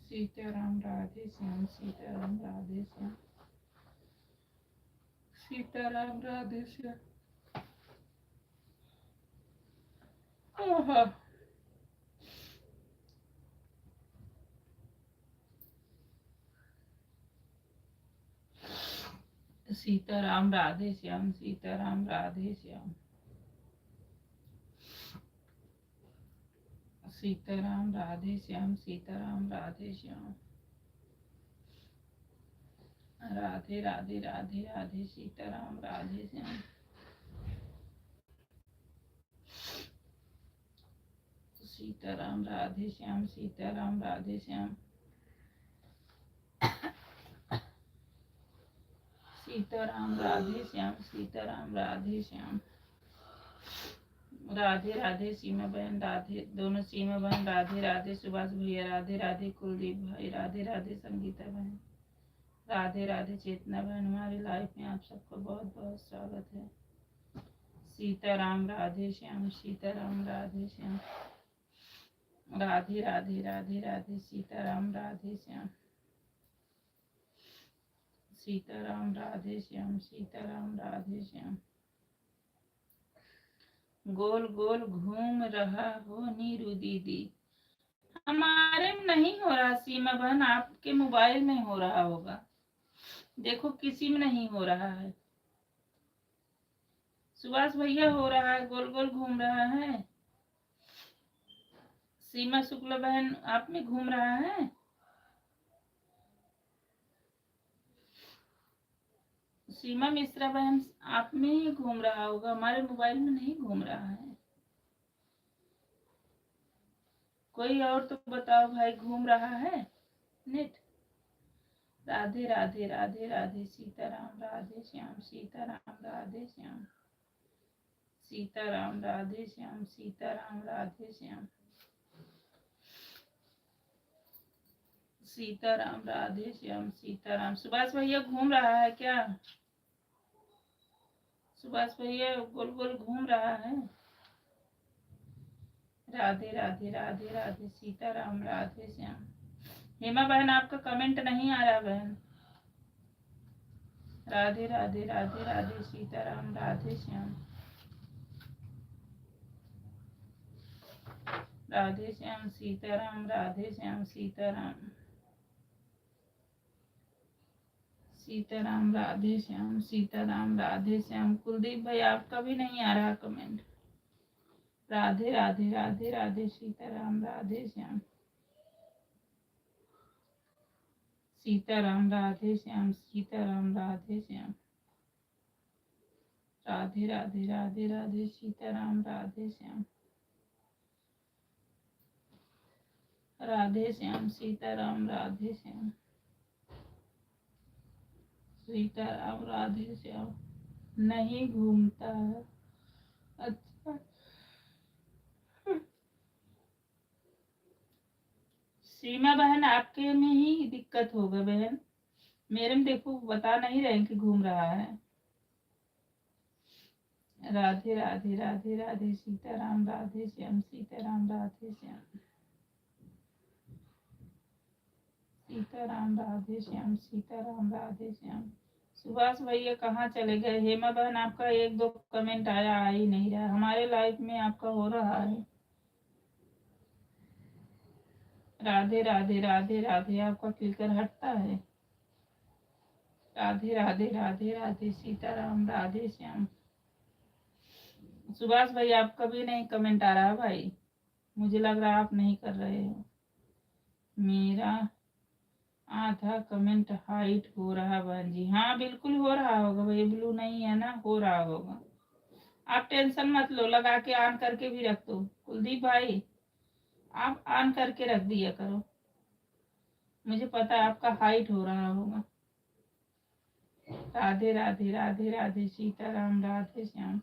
सीताराम राधे श्याम सीताराम राधे श्याम सीताराम राधे श्याम ओह सीताराम राधे श्याम सीताराम राधे श्याम सीताराम राधे श्याम सीताराम राधे श्याम राधे राधे राधे राधे सीताराम राधे श्याम सीताराम राधे श्याम सीताराम राधे श्याम सीताराम राधे श्याम सीताराम राधे श्याम राधे राधे सीमा बहन राधे दोनों सीमा बहन राधे राधे सुभाष भैया राधे राधे कुलदीप भाई राधे राधे संगीता बहन राधे राधे चेतना बहन हमारी लाइफ में आप सबको बहुत बहुत स्वागत है। सीताराम राधे श्याम सीताराम राधे श्याम राधे राधे राधे राधे सीताराम राधे श्याम सीताराम राधे श्याम सीताराम राधे श्याम गोल गोल घूम रहा हो नीरू दीदी हमारे में नहीं हो रहा सीमा बहन आपके मोबाइल में हो रहा होगा देखो किसी में नहीं हो रहा है। सुभाष भैया हो रहा है गोल गोल घूम रहा है। सीमा शुक्ला बहन आप में घूम रहा है। सीमा मिश्रा बहन आप में ही घूम रहा होगा हमारे मोबाइल में नहीं घूम रहा है। कोई और तो बताओ भाई घूम रहा है नेट। राधे राधे राधे राधे सीताराम राधे श्याम सीताराम राधे श्याम सीताराम राधे श्याम सीताराम राधे श्याम सीताराम राधे श्याम सीताराम। सुभाष भैया घूम रहा है क्या? सुभाष भैया गोल गोल घूम रहा है। राधे राधे राधे राधे सीताराम राधे श्याम। हेमा बहन आपका कमेंट नहीं आ रहा बहन। राधे राधे राधे राधे सीताराम राधे श्याम राधे श्याम सीताराम राधे श्याम सीताराम सीताराम राधे श्याम सीताराम राधे श्याम। कुलदीप भाई आपका भी नहीं आ रहा कमेंट। राधे राधे राधे राधे सीताराम राधे श्याम सीताराम राधे श्याम सीताराम राधे श्याम राधे राधे राधे राधे सीताराम राधे श्याम राधे श्याम सीताराम राधे श्याम सीताराम राधे श्याम। नहीं घूमता है अच्छा। सीमा बहन आपके में ही दिक्कत होगा बहन मेरे में देखो बता नहीं रहे कि घूम रहा है। राधे राधे राधे राधे सीताराम राधे श्याम सीताराम राधे श्याम सीताराम राधे श्याम सीताराम राधे श्याम। सुभाष भैया कहाँ चले गए? हेमा बहन आपका एक दो कमेंट आया आ ही नहीं रहा। हमारे लाइफ में आपका हो रहा है। राधे राधे राधे राधे आपका क्लिकर हटता है। राधे राधे राधे राधे, सीताराम, राधे श्याम। सुभाष भाई आपका भी नहीं कमेंट आ रहा है भाई, मुझे लग रहा है आप नहीं कर रहे हो। मेरा आधा कमेंट हाइट हो रहा बहन जी, हाँ बिल्कुल हो रहा होगा भाई, ब्लू नहीं है ना, हो रहा होगा। आप टेंशन मत लो, लगा के ऑन करके भी रख दो कुलदीप भाई, आप ऑन करके रख दिया करो, मुझे पता है आपका हाइट हो रहा होगा। राधे राधे राधे राधे, सीताराम, राधे श्याम।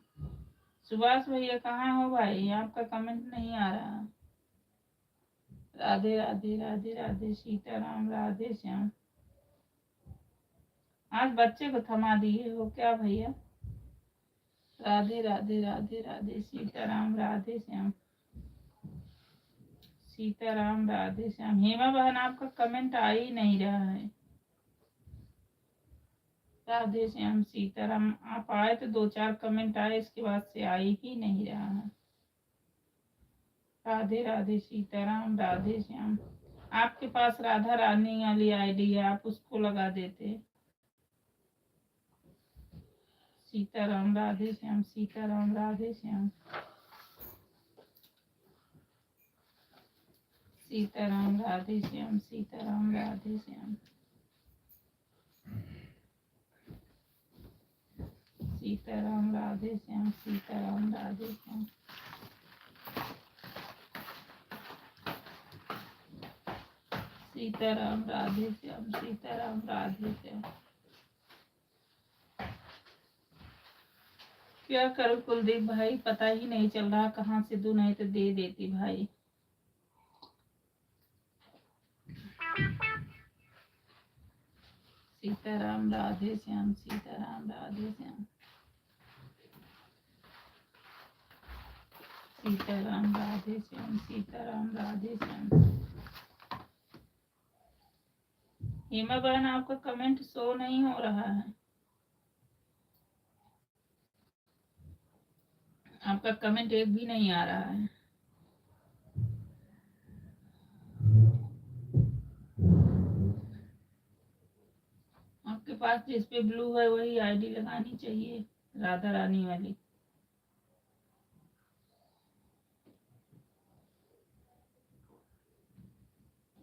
सुभाष भैया कहाँ हो भाई, आपका कमेंट नहीं आ रहा। राधे राधे राधे राधे, सीताराम, राधे श्याम। आज बच्चे को थमा दिए हो क्या भैया। राधे राधे राधे राधे, सीताराम, राधे श्याम, सीताराम, राधे श्याम। हेमा बहन आपका कमेंट आ ही नहीं रहा है। राधे श्याम, सीताराम, आप आए तो 2-4 कमेंट आए, इसके बाद से आ ही नहीं रहा है। राधे राधे, सीताराम, राधे श्याम। आपके पास राधा रानी वाली आईडी है, आप उसको लगा देते। सीताराम, राधे श्याम, सीताराम, राधे श्याम, सीताराम, राधे श्याम, सीताराम, राधे श्याम, सीताराम, राधे श्याम, सीताराम, राधे श्याम। सीताराम, राधे श्याम, सीताराम, राधे श्याम। क्या करूं कुलदीप भाई, पता ही नहीं चल रहा कहाँ से दूं, नहीं तो दे देती भाई। सीताराम, राधे श्याम, सीताराम, राधे श्याम, सीताराम, राधे श्याम, सीताराम, राधे श्याम। हेमा बहन आपका कमेंट शो नहीं हो रहा है, आपका कमेंट एक भी नहीं आ रहा है। आपके पास जिस पे ब्लू है वही आईडी लगानी चाहिए, राधा रानी वाली।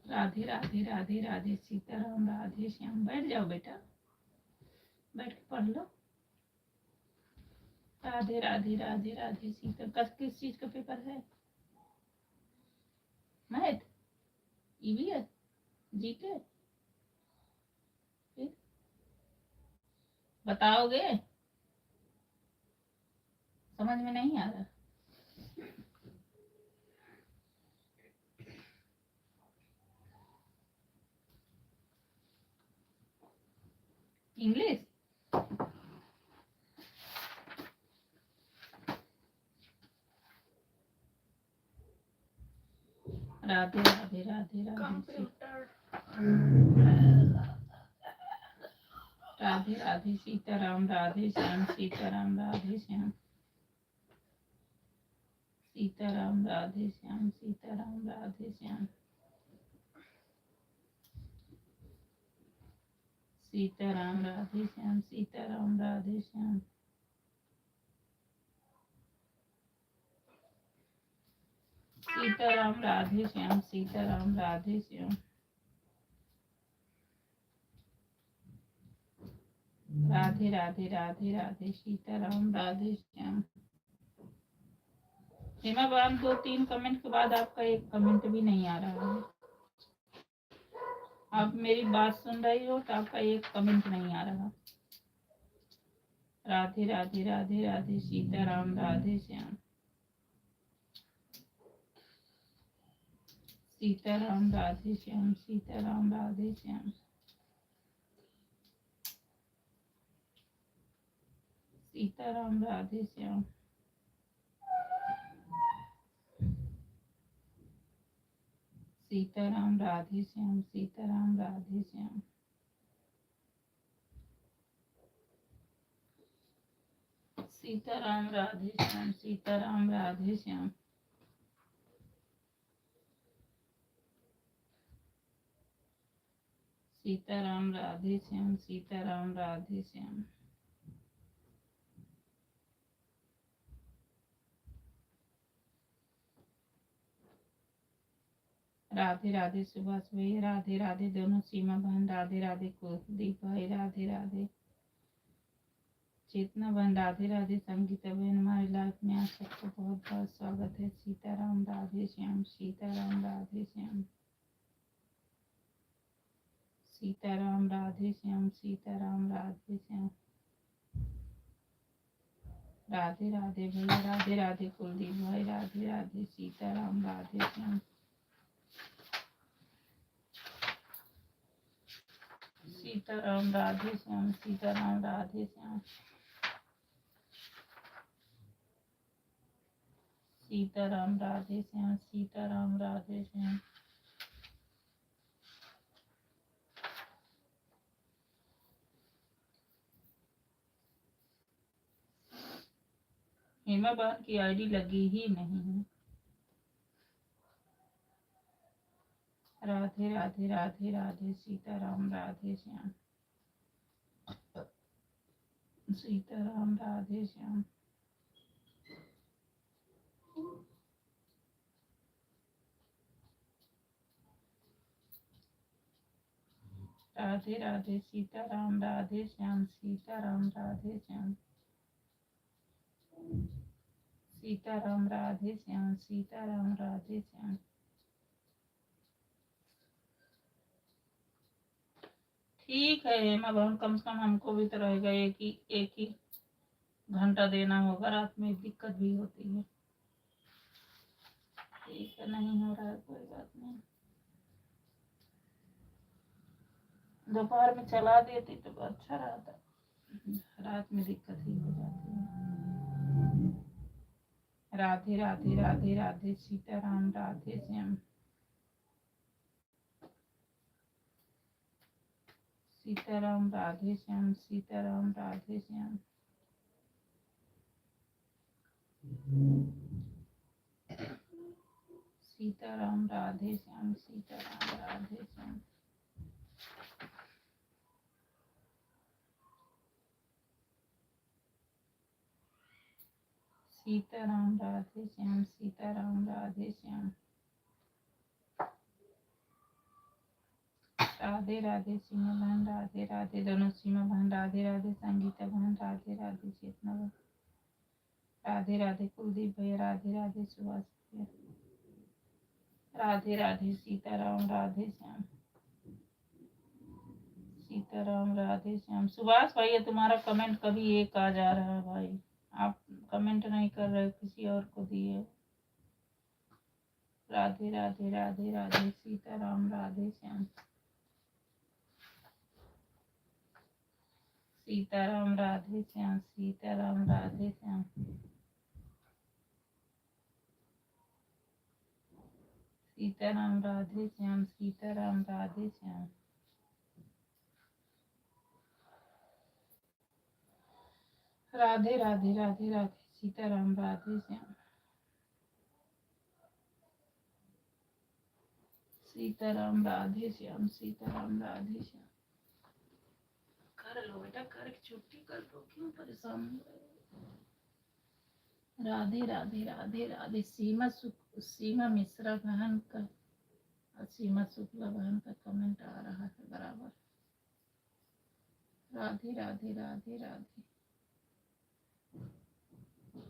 राधे राधे राधे राधे, सीताराम, राधे श्याम। बैठ जाओ बेटा, बैठ के पढ़ लो। राधे राधे राधे राधे, सीता। किस चीज का पेपर है, मैथ, ईवीएस, जीके, फिर बताओगे, समझ में नहीं आ रहा। इंग्लिश, राधे राधे राधे राधे, राधे राधे, सीताराम, राधे श्याम, सीताराम, राधे श्याम, सीताराम, राधे श्याम, सीताराम, राधे श्याम, सीताराम, राधे श्याम, सीताराम, राधे श्याम, सीताराम, राधे श्याम, सीताराम, राधे श्याम, राधे राधे राधे राधे, सीताराम, राधे श्याम। हेमा बहन 2-3 कमेंट के बाद आपका एक कमेंट भी नहीं आ रहा है। आप मेरी बात सुन रही हो तो आपका एक कमेंट नहीं आ रहा। राधे राधे राधे राधे, सीताराम, राधे श्याम, सीताराम, राधे श्याम, सीताराम, राधे श्याम, सीताराम, राधे श्याम, सीताराम, राधे श्याम, सीताराम, राधे श्याम, सीताराम, राधे श्याम, सीताराम, राधे श्याम, सीताराम राधे श्याम, सीताराम राधे श्याम। राधे राधे सुभाष भाई, राधे राधे दोनों सीमा बहन, राधे राधे कुलदीप भाई, राधे राधे चेतना बहन, राधे राधे संगीता बहन। हमारी लाइफ में आप सबको बहुत बहुत स्वागत है। सीताराम राधे श्याम, सीताराम राधे श्याम, सीताराम राधे श्याम, सीताराम राधे श्याम। राधे राधे भैया, राधे राधे कुलदीप भाई, राधे राधे सीताराम राधे श्याम, सीताराम राधे श्याम, सीताराम राधे श्याम, सीताराम राधे श्याम, सीताराम राधे श्याम। हेमा बहन की आईडी लगी ही नहीं है। राधे राधे राधे राधे सीताराम राधे श्याम, सीताराम राधे श्याम। राधे राधे सीताराम राधे श्याम, सीताराम राधे श्याम, सीताराम राधे श्याम, सीताराम राधे श्याम। ठीक है हेमा बहन, कम से कम हमको भी तो रहेगा एक ही घंटा देना होगा। रात में दिक्कत भी होती है। ठीक है, नहीं हो रहा है कोई बात नहीं। दोपहर में चला देती तो अच्छा रहता, रात में दिक्कत ही हो जाती है। राधे राधे राधे राधे सीताराम राधे श्याम, सीताराम राधे श्याम, सीताराम राधे श्याम। सीताराम राधे श्याम, सीताराम राधे श्याम। सीताराम राधे श्याम, सीताराम राधे श्याम। राधे राधे सीमा बहन, राधे राधे दोनों सीमा बहन, राधे राधे संगीता बहन, राधे राधे चेतना बहन, राधे राधे कुलदीप भैया, राधे राधे सुभाष भैया, राधे राधे सीताराम राधे श्याम, सीताराम राधे श्याम। सुभाष भैया तुम्हारा कमेंट कभी एक आ जा रहा है भाई, आप कमेंट नहीं कर रहे, किसी और को दिए। राधे राधे राधे राधे सीताराम राधे श्याम, सीताराम राधे श्याम, सीताराम राधे श्याम। सीताराम राधे श्याम, सीताराम राधे श्याम। राधे राधे राधे राधे सीताराम राधे श्याम, सीताराम राधे श्याम, सीताराम राधे श्याम। कर लो बेटा, कर छुट्टी कर लो, क्यों परेशान हो रहे हो। राधे राधे राधे राधे सीमा मिश्रा बहन का, सीमा शुक्ला बहन का कमेंट आ रहा है बराबर। राधे राधे राधे राधे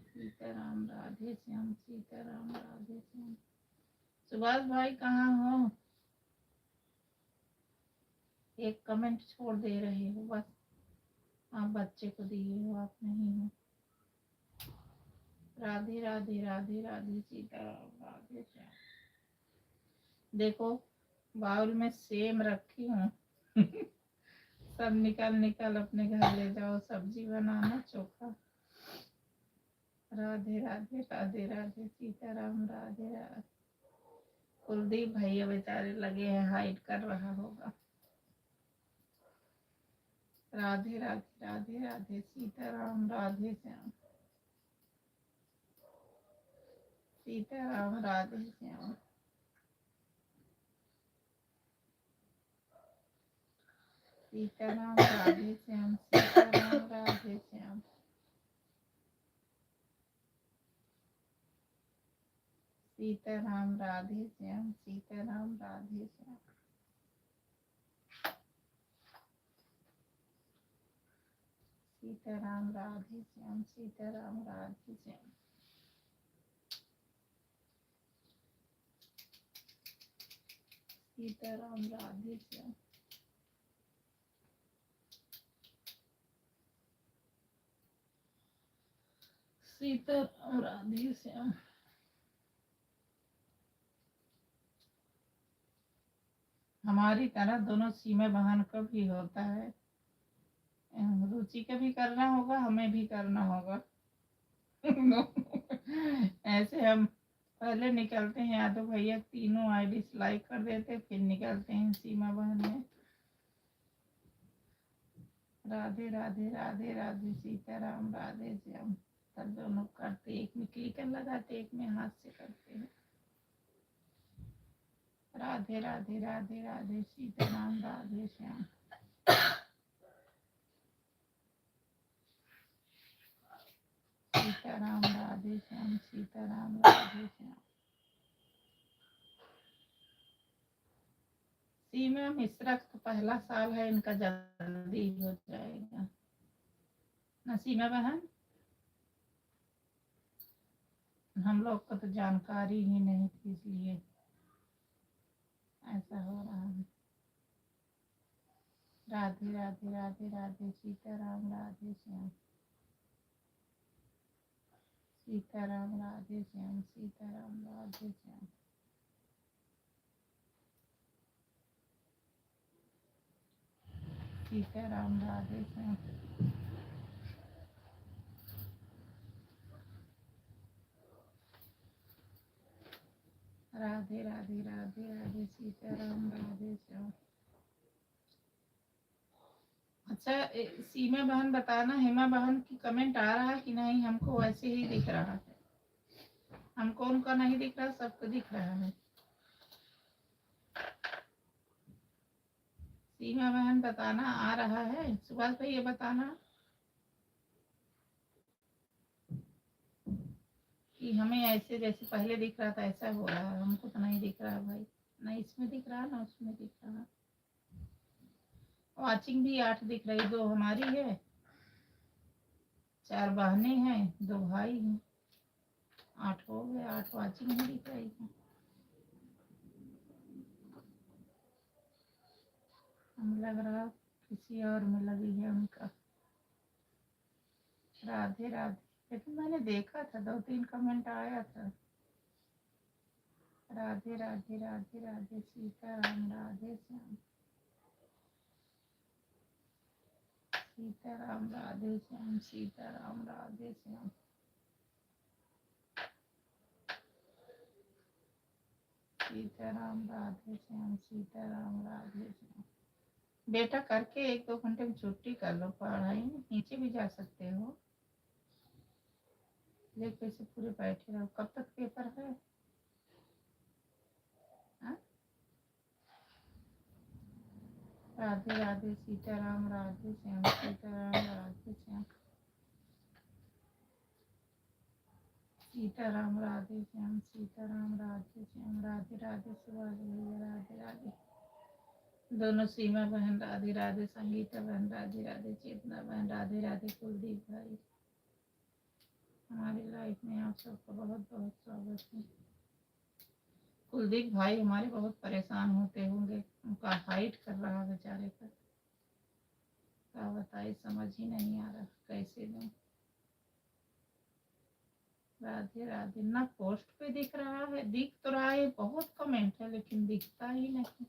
सीताराम राधे श्याम, सीताराम राधे श्याम। सुभाष भाई कहाँ हो, एक कमेंट छोड़ दे रहे हो बस, आप बच्चे को दिए हो, आप नहीं हो। राधे राधे राधे राधे सीताराम राधे श्याम। देखो बाउल में सेम रखी हूँ सब निकाल निकाल अपने घर ले जाओ, सब्जी बनाना चोखा। राधे राधे राधे राधे सीताराम राधे राधे। कुलदीप भैया बेचारे लगे हैं, हाइड कर रहा होगा। राधे राधे राधे राधे सीताराम राधे श्याम, सीताराम राधे श्याम। सीताराम राधे श्याम सीताराम राधे श्याम सीताराम राधे श्याम सीताराम राधे श्याम सीताराम राधे श्याम सीताराम राधे श्याम सीताराम राधे श्याम सीताराम राधे श्याम हमारी तरह दोनों सीमा बहन का भी होता है। रुचि का भी करना होगा, हमें भी करना होगा। ऐसे हम पहले निकलते हैं यादव भैया, तीनों आईडी लाइक कर देते, फिर निकलते हैं सीमा बहन में। राधे राधे राधे राधे सीताराम राधे श्याम। तब दोनों करते, एक में क्लिकर लगाते, एक में हाथ से करते हैं। राधे राधे राधे राधे सीताराम राधे श्याम सीताराम राधे श्याम सीताराम राधे श्याम। सीमा मिश्रा का पहला साल है, इनका जल्दी हो जाएगा ना सीमा बहन। हम लोग को तो जानकारी ही नहीं थी, इसलिए ऐसा हो रहा है। राधे राधे राधे राधे सीताराम राधे श्याम सीताराम राधे श्याम सीताराम राधे श्याम सीताराम राधे श्याम राधे राधे राधे राधे सीताराम राधे श्याम। अच्छा सीमा बहन बताना, हेमा बहन की कमेंट आ रहा है कि नहीं? हमको वैसे ही दिख रहा है, हमको उनका नहीं दिख रहा, सबको दिख रहा है। सीमा बहन बताना आ रहा है, सुभाष भाई ये बताना कि हमें ऐसे जैसे पहले दिख रहा था ऐसा हो रहा है। हमको तो नहीं दिख रहा भाई, ना इसमें दिख रहा ना उसमें दिख रहा। वाचिंग भी 8 दिख रही, 2 हमारी है, 4 बहनें हैं, 2 भाई हैं, 8 हो गए, 8 वाचिंग ही दिख रही है। हम लग रहा किसी और में लगी है उनका। राधे राधे, लेकिन मैंने देखा था 2-3 कमेंट आया था। राधे राधे राधे राधे सीताराम राधे श्याम सीताराम राधे श्याम सीताराम राधे श्याम सीताराम राधे श्याम सीताराम राधे श्याम। बेटा करके 1-2 घंटे में छुट्टी कर लो, पढ़ाई में नीचे भी जा सकते हो, ये कैसे पूरे बैठे रहो? कब तक पेपर है? हा? राधे राधे सीताराम राधे श्याम सीताराम राधे श्याम सीताराम राधे श्याम सीताराम राधे श्याम। राधे राधे सुभाष भैया राधे राधे। दोनों सीमा बहन राधे राधे, संगीता बहन राधे राधे, चेतना बहन राधे राधे, कुलदीप भाई हमारी लाइफ में आप सबका बहुत बहुत स्वागत है। कुलदीप भाई हमारे बहुत परेशान होते होंगे, उनका हाइट कर रहा बेचारे का, क्या बताए समझ ही नहीं आ रहा कैसे दूं। राधे राधे, ना पोस्ट पे दिख रहा है, दिख तो रहा है, बहुत कमेंट है लेकिन दिखता ही नहीं।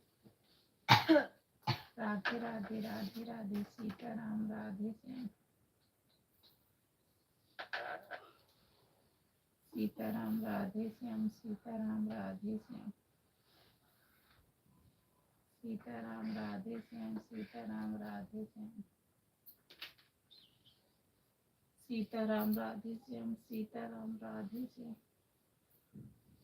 राधे राधे राधे राधे सीताराम राधे श्याम सीताराम राधे श्याम सीताराम राधे श्याम सीताराम राधे श्याम सीताराम राधे श्याम सीताराम राधे श्याम सीताराम राधे श्याम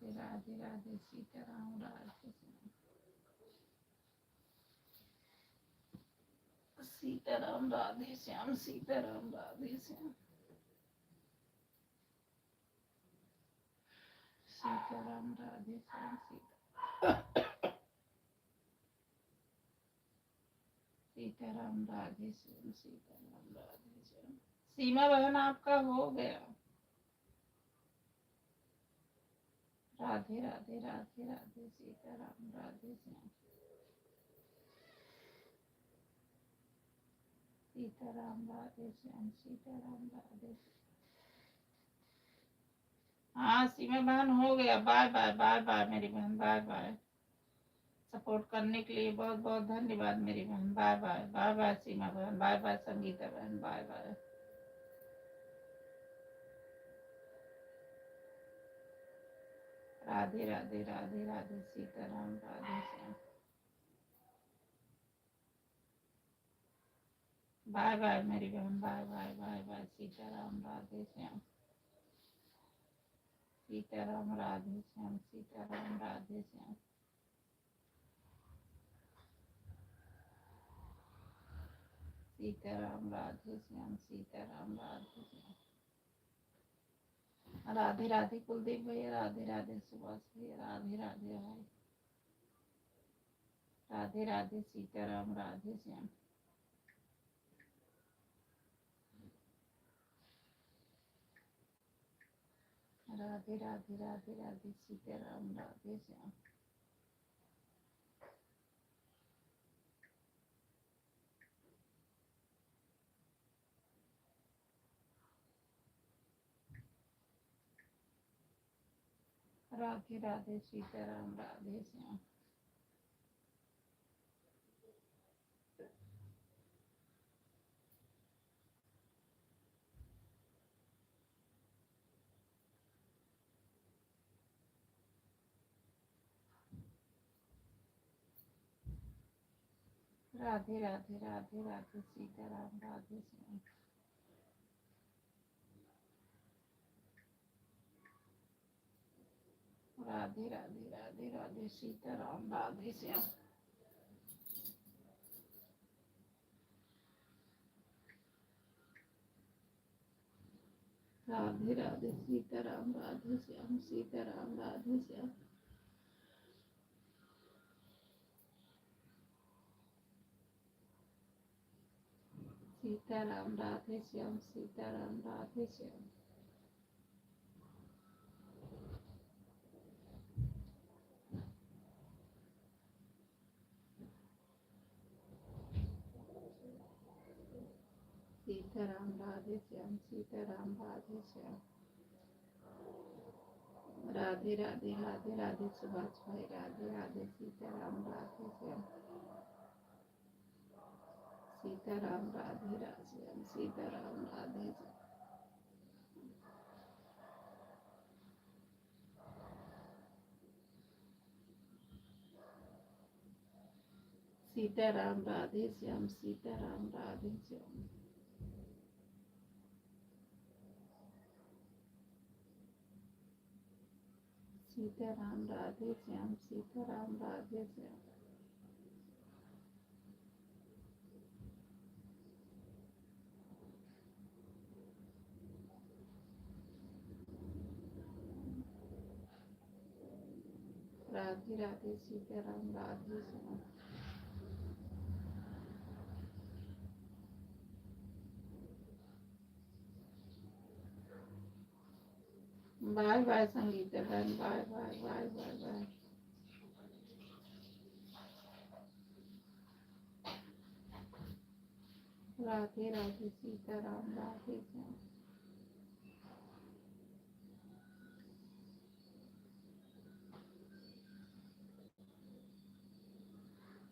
राधे राधे राधे सीताराम राधे श्याम सीताराम राधे श्याम सीताराम राधे श्याम सीताराम राधे श्याम सीताराम राधे श्याम सीताराम राधे श्याम। सीमा बहन आपका हो गया। राधे राधे राधे राधे सीताराम राधे श्याम सीताराम राधे श्याम सीताराम राधे श्याम। हाँ सीमा बहन हो गया। बाय बाय बाय बाय मेरी बहन बाय बाय। सपोर्ट करने के लिए बहुत बहुत धन्यवाद मेरी बहन। Bye bye bye bye Seema बहन बाय बाय संगीता बहन bye bye. Radhe Radhe Radhe Radhe Sitaram Radhe Shyam. Bye bye मेरी बहन bye bye bye bye Sitaram Radhe Shyam Sitaram Radhe Shyam Sitaram Radhe Shyam. Sitaram Radhe Shyam Sitaram Radhe Shyam. Radhe Radhe Kuldeep भैया राधे राधे सुभाष भैया राधे राधे भाई राधे राधे सीताराम राधे श्याम। राधे राधे राधे राधे सीताराम राधे श्याम। राधे राधे सीताराम राधे श्याम। राधे राधे राधे राधे सीताराम राधे श्याम। राधे राधे राधे राधे सीताराम राधे श्याम। राधे राधे सीताराम राधे श्याम सीताराम राधे श्याम। सीताराम राधे श्याम सीताराम राधे श्याम। सीताराम राधे श्याम सीताराम राधे श्याम। राधे राधे राधे राधे सुभाष भाई राधे राधे सीताराम राधे श्याम सीताराम राधे राधे श्याम सीताराम राधे श्याम। सीताराम राधे श्याम सीताराम राधे श्याम। सीताराम राधे श्याम सीताराम राधे श्याम। राधे राधे सीताराम राधे श्याम। बाय बाय संगीता बहन bye bye bye bye bye. Radhe Radhe Sitaram Radhe Shyam.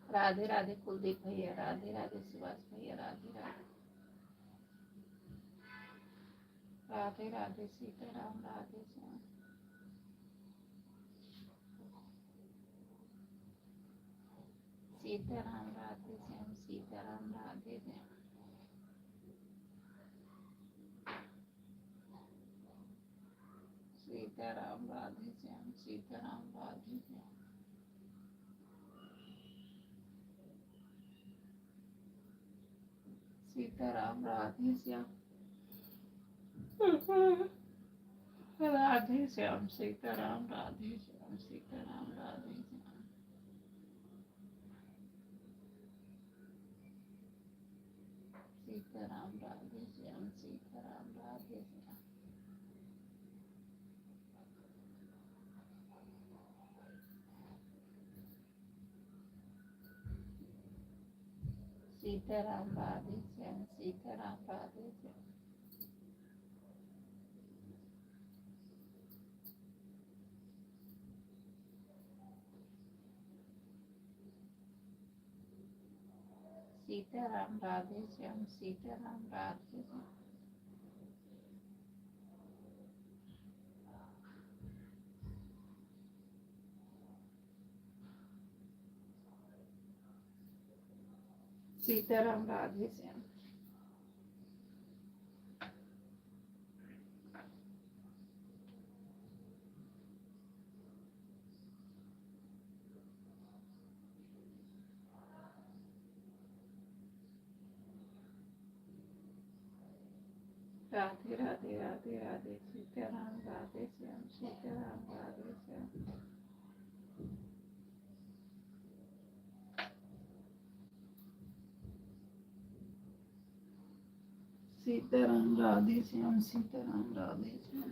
Radhe Radhe Kuldeep भैया राधे राधे सुभाष भैया राधे राधे। राधे राधे सीताराम राधे श्याम। सीताराम राधे श्याम सीताराम राधे श्याम। सीताराम सीताराम राधे श्याम सीताराम राधे श्याम सीताराम राधे श्याम राधे श्याम सीताराम राधे श्याम सीताराम राधे श्याम सीताराम राधे श्याम सीताराम राधे श्याम सीताराम राधे श्याम सीताराम राधे श्याम सीताराम राधे श्याम सीताराम राधे श्याम सीताराम राधे श्याम राधे राधे राधे राधे सीताराम राधे श्याम सीताराम राधे श्याम सीताराम राधे श्याम सीताराम राधे श्याम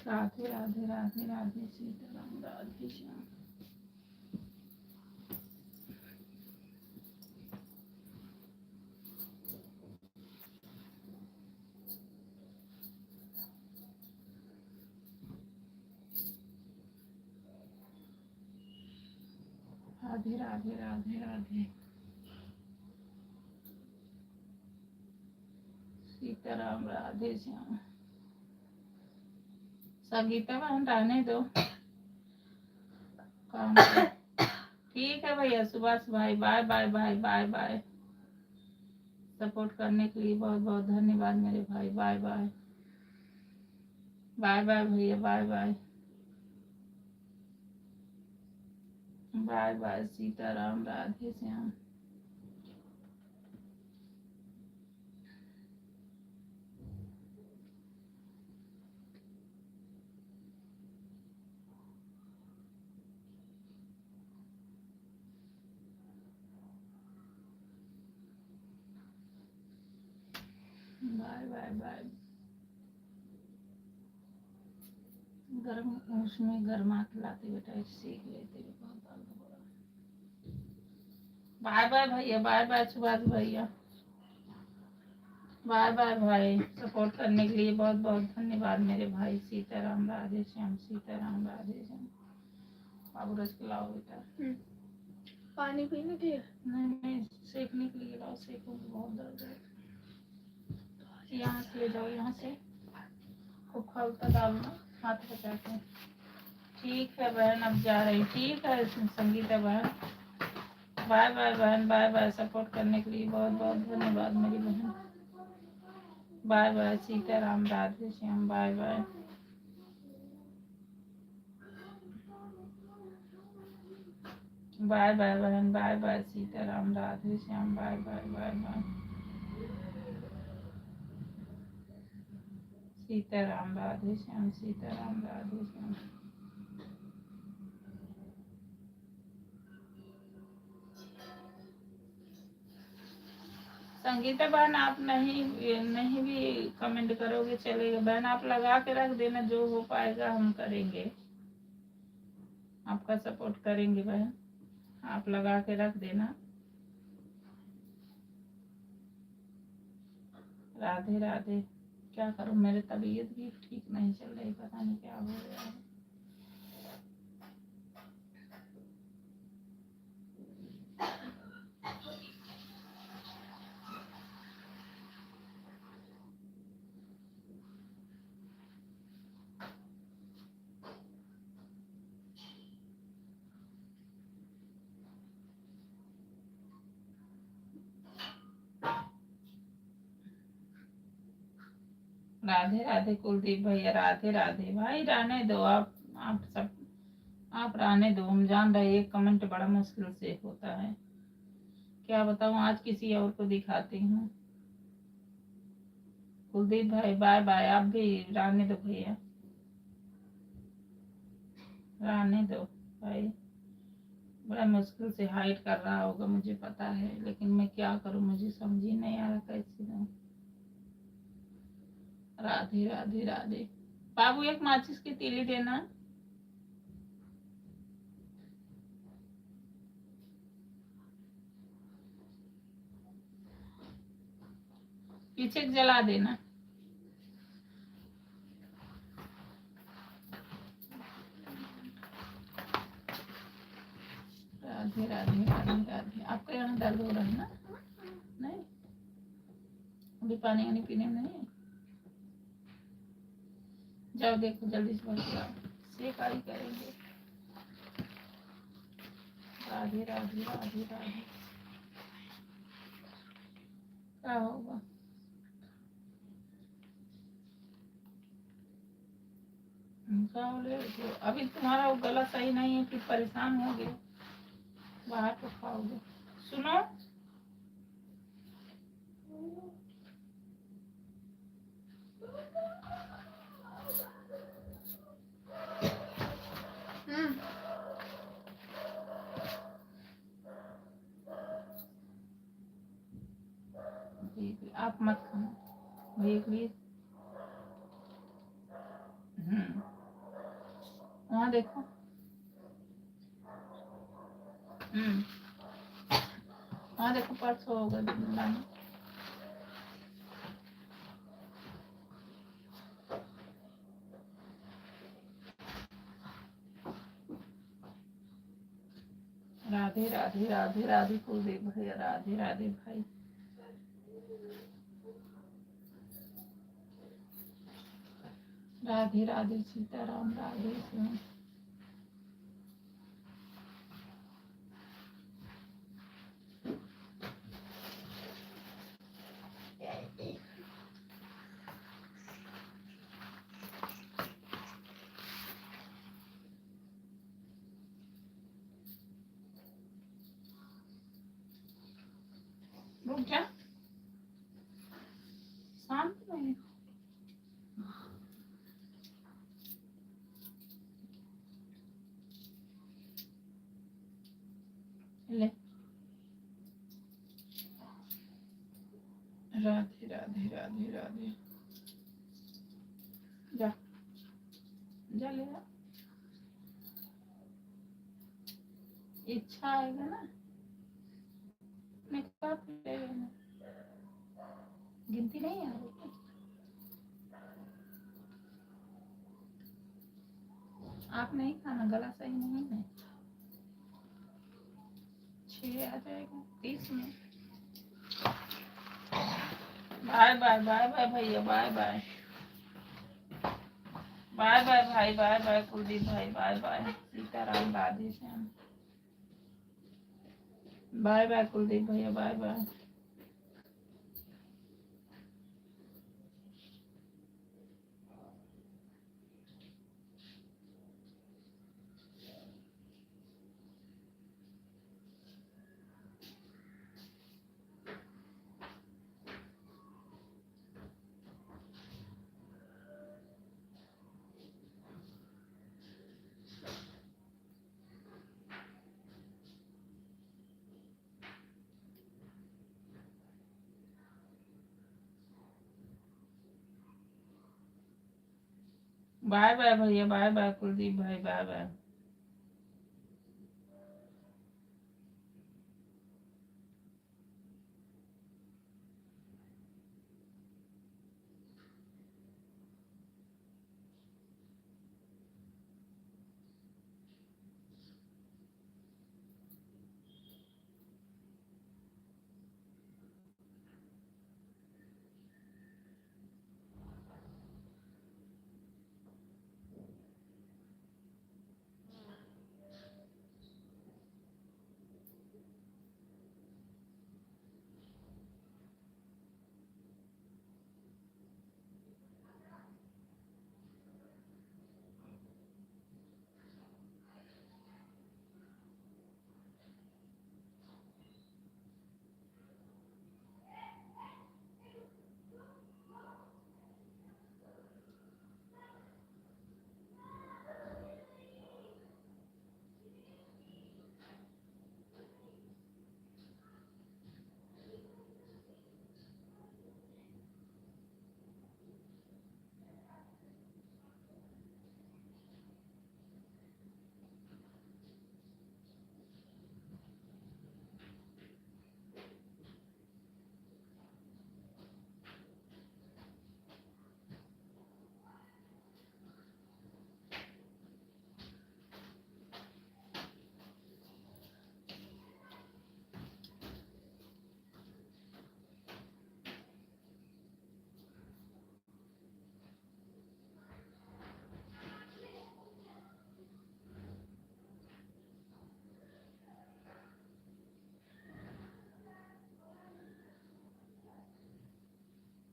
राधे राधे राधे राधे सीताराम राधे श्याम राधे राधे राधे राधे सीताराम राधे श्याम संगीता बहन रहने दो काम पे। ठीक है भैया सुभाष भाई bye bye bye bye bye support करने के लिए बहुत बहुत धन्यवाद मेरे भाई बाय बाय बाय बाय भैया bye bye bye bye Sitaram Radhe Shyam bye bye bye गर्म उसमें गर्मा के लाते बेटा सीख लेते बहुत दर्द हो रहा। बाय बाय भैया बाय बाय सुभाष भैया बाय बाय भाई सपोर्ट करने के लिए बहुत बहुत धन्यवाद मेरे भाई सीताराम राधे श्याम सीताराम राधे श्याम बाबू रस के लाओ बेटा पानी पीने के लिए नहीं सेकने के लिए लाओ सेको बहुत दर्द है यहाँ से ले जाओ यहाँ से खूब खौलता डालना हाथ बचा के ठीक है बहन अब जा रही ठीक है संगीता बहन बाय बाय बहन, बाय बाय। सपोर्ट करने के लिए बहुत बहुत धन्यवाद मेरी बहन। Bye bye. Sitaram, Radhe Shyam, bye bye. Bye bye बहन, bye bye. Sitaram, Radhe Shyam, bye bye bye bye. Sitaram, Radhe Shyam, Sitaram, Radhe Shyam. Sangeeta बहन, आप नहीं भी कमेंट करोगे चलेगा बहन, आप लगा के रख देना, जो हो पाएगा हम करेंगे, आपका सपोर्ट करेंगे बहन, आप लगा के रख देना। राधे राधे। क्या करूं, मेरी तबीयत भी ठीक नहीं चल रही, पता नहीं क्या हो गया है। राधे राधे कुलदीप भैया, राधे राधे भाई। रहने दो आप सब, आप रहने दो। हम जान रहे एक कमेंट बड़ा मुश्किल से होता है, क्या बताऊं, आज किसी और को दिखाती हूँ। कुलदीप भाई बाय बाय। आप भी रहने दो भैया, रहने दो भाई। बड़ा मुश्किल से हाइड कर रहा होगा मुझे पता है, लेकिन मैं क्या करूं, मुझे समझ ही नहीं आ रहा कैसे दूं। राधे राधे राधे। बाबू एक माचिस की तीली देना। पीछे जला देना। राधे राधे राधे राधे। आपका यहाँ दर्द हो रहा है ना? नहीं, अभी पानी वानी पीने में नहीं है? जाओ देखो जल्दी से भर सेकाई करेंगे। राधे राधे राधे राधे। क्या होगा? तो अभी तुम्हारा वो गला सही नहीं है, फिर परेशान होगे, बाहर तो खाओगे। सुनो, आप मत खाना भैया प्लीज। वहाँ देखो। वहाँ देखो, परसों होगा लाना। राधे राधे राधे राधे कुलदीप भैया, राधे राधे भाई। राधे राधे सीताराम, राधे श्याम। रुक जा, शांत नहीं। ले, राधे राधे राधे राधे। जा जा ले जा। इच्छा आएगा ना, मैं कब ले लेना। गिनती नहीं आ रही। आप नहीं खाना, गला सही नहीं है। 6 आ जाएगा 30 में। बाय बाय बाय बाय भैया, बाय बाय बाय बाय भाई, बाय बाय कुलदीप भाई, bye bye. Sitaram, Radhe Shyam. Bye bye Kuldeep भैया, बाय बाय। बाय बाय भैया, बाय बाय कुलदीप भाई, बाय बाय।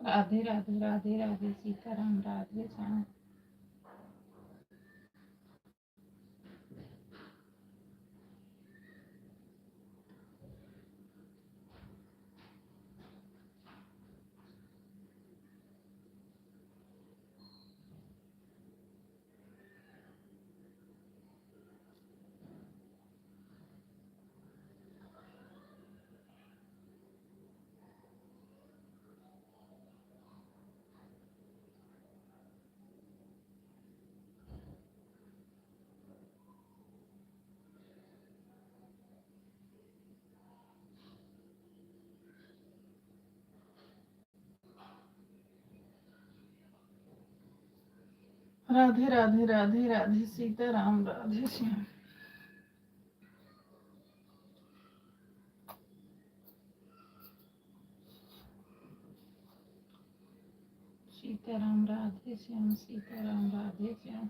राधे राधे राधे राधे, सीताराम, राधे श्याम। राधे राधे राधे राधे, सीताराम, राधे श्याम। सीताराम राधे श्याम, सीताराम राधे श्याम।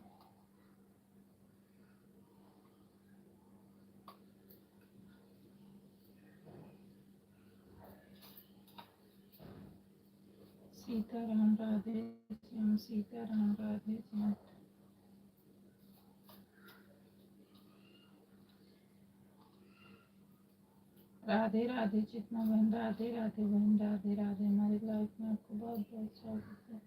सीताराम राधे श्याम, सीताराम राधे श्याम। राधे राधे चितना बहन, राधे राधे बहन, राधे राधे। हमारी लाइफ में आपको बहुत बहुत स्वागत है।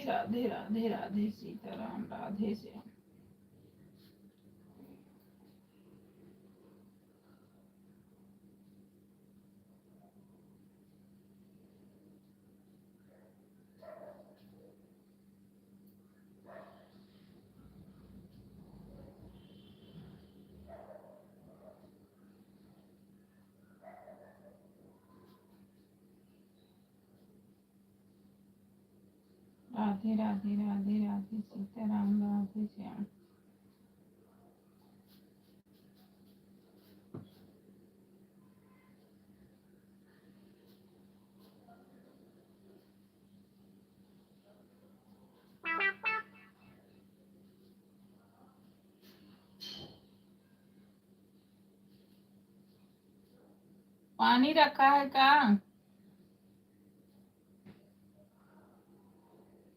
राधे राधे राधे राधे सीताराम राधे श्याम। राधे राधे राधे राधे सीताराम राधे श्याम। पानी रखा है का?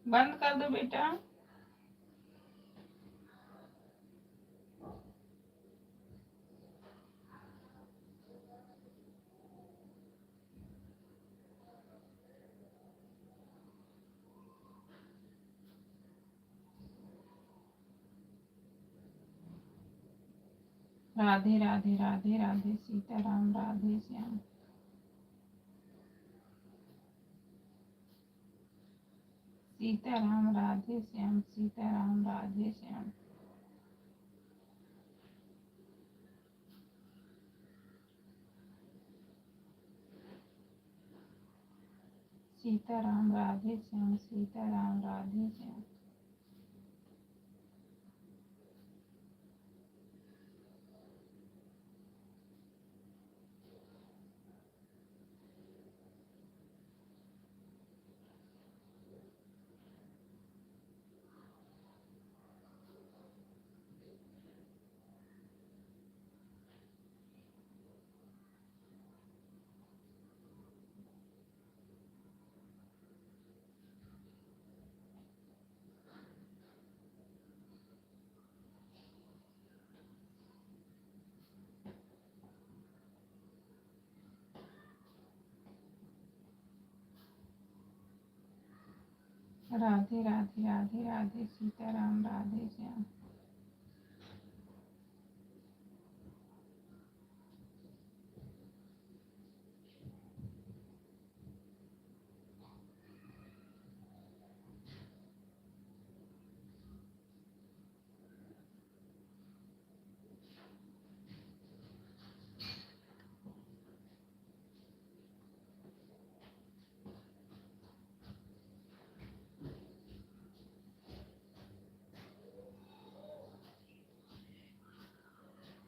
बंद कर दो बेटा। राधे राधे राधे राधे सीताराम राधे श्याम। सीताराम राधे श्याम सीताराम राधे श्याम। सीताराम राधे श्याम सीताराम राधे श्याम। राधे राधे राधे राधे सीताराम राधे श्याम।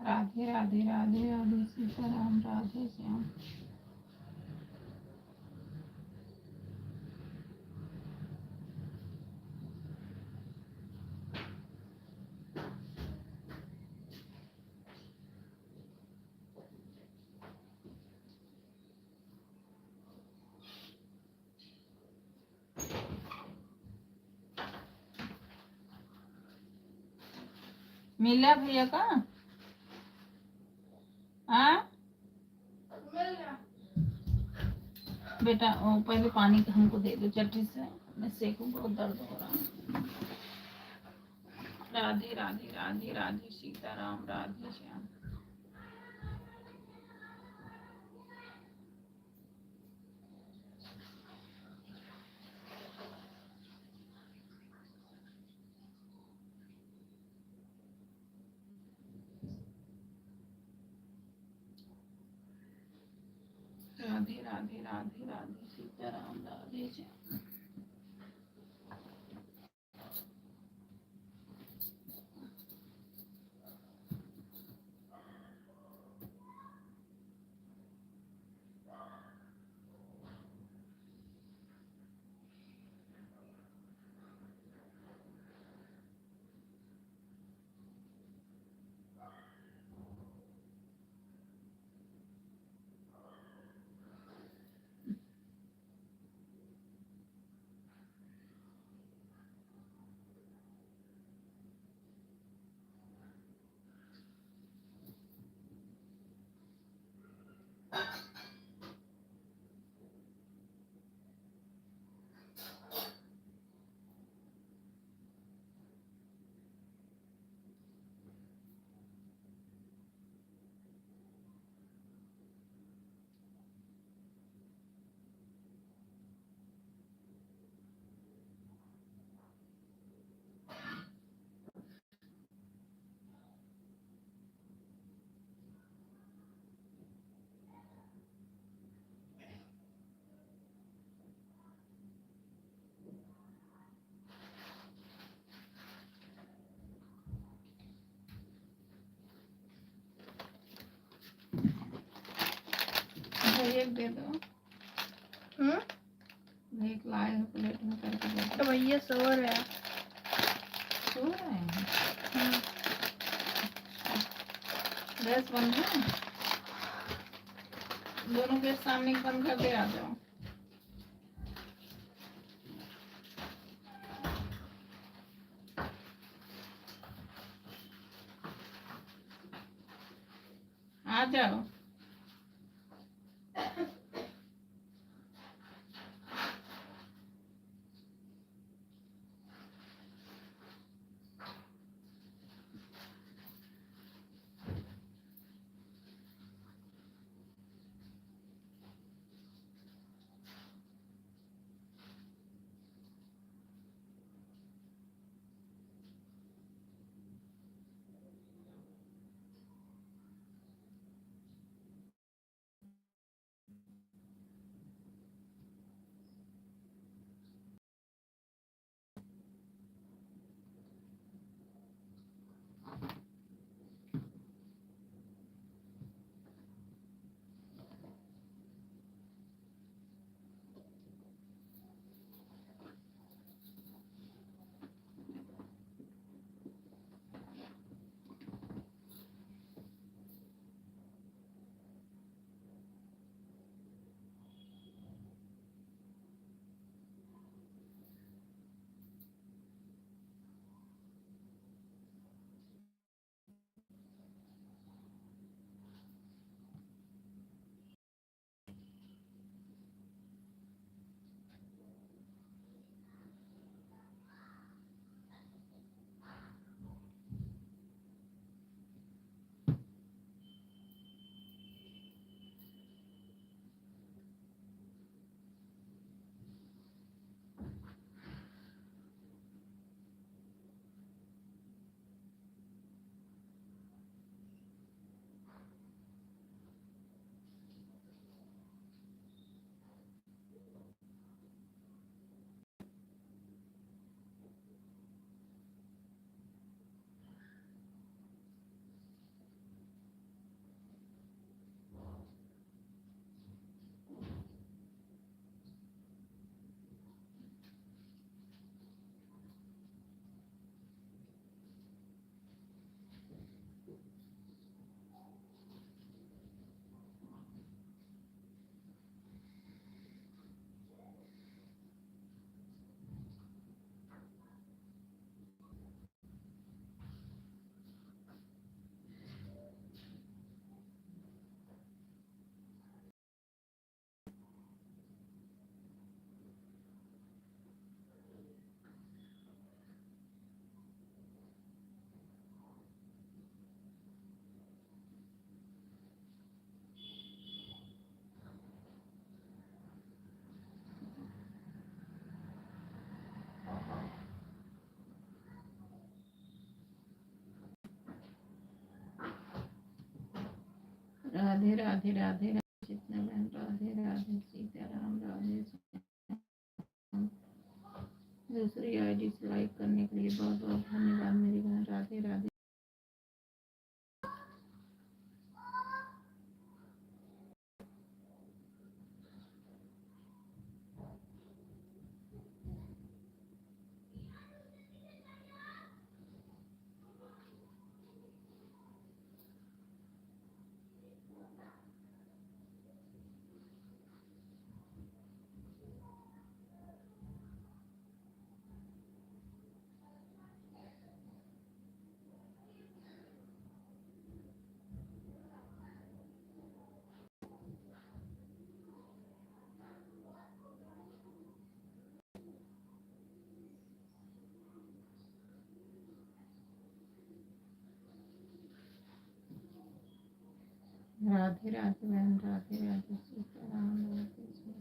राधे राधे राधे राधे सीताराम राधे श्याम। मिला भैया का? हाँ बेटा वो पहले पानी हमको दे दो चटनी से, मैं सेकूं, बहुत दर्द हो रहा है। राधे राधे राधे राधे सीताराम राधे श्याम। राधे राधे राधे राधे सीताराम राधे श्याम। भैया को दे दो। एक लाए हो प्लेट में करके दे दो। तो भैया सो रहे हैं। सो रहे हैं। गैस बंद है। दोनों के सामने बंद कर दे, आ जाओ। आ जाओ। राधे राधे राधे राधे जितने बहन, राधे राधे सीताराम, राधे श्याम। दूसरी आईडी से लाइक करने के लिए बहुत बहुत धन्यवाद मेरी बहन। राधे राधे। राधे राधे बहन, राधे राधे सीताराम, राधे श्याम।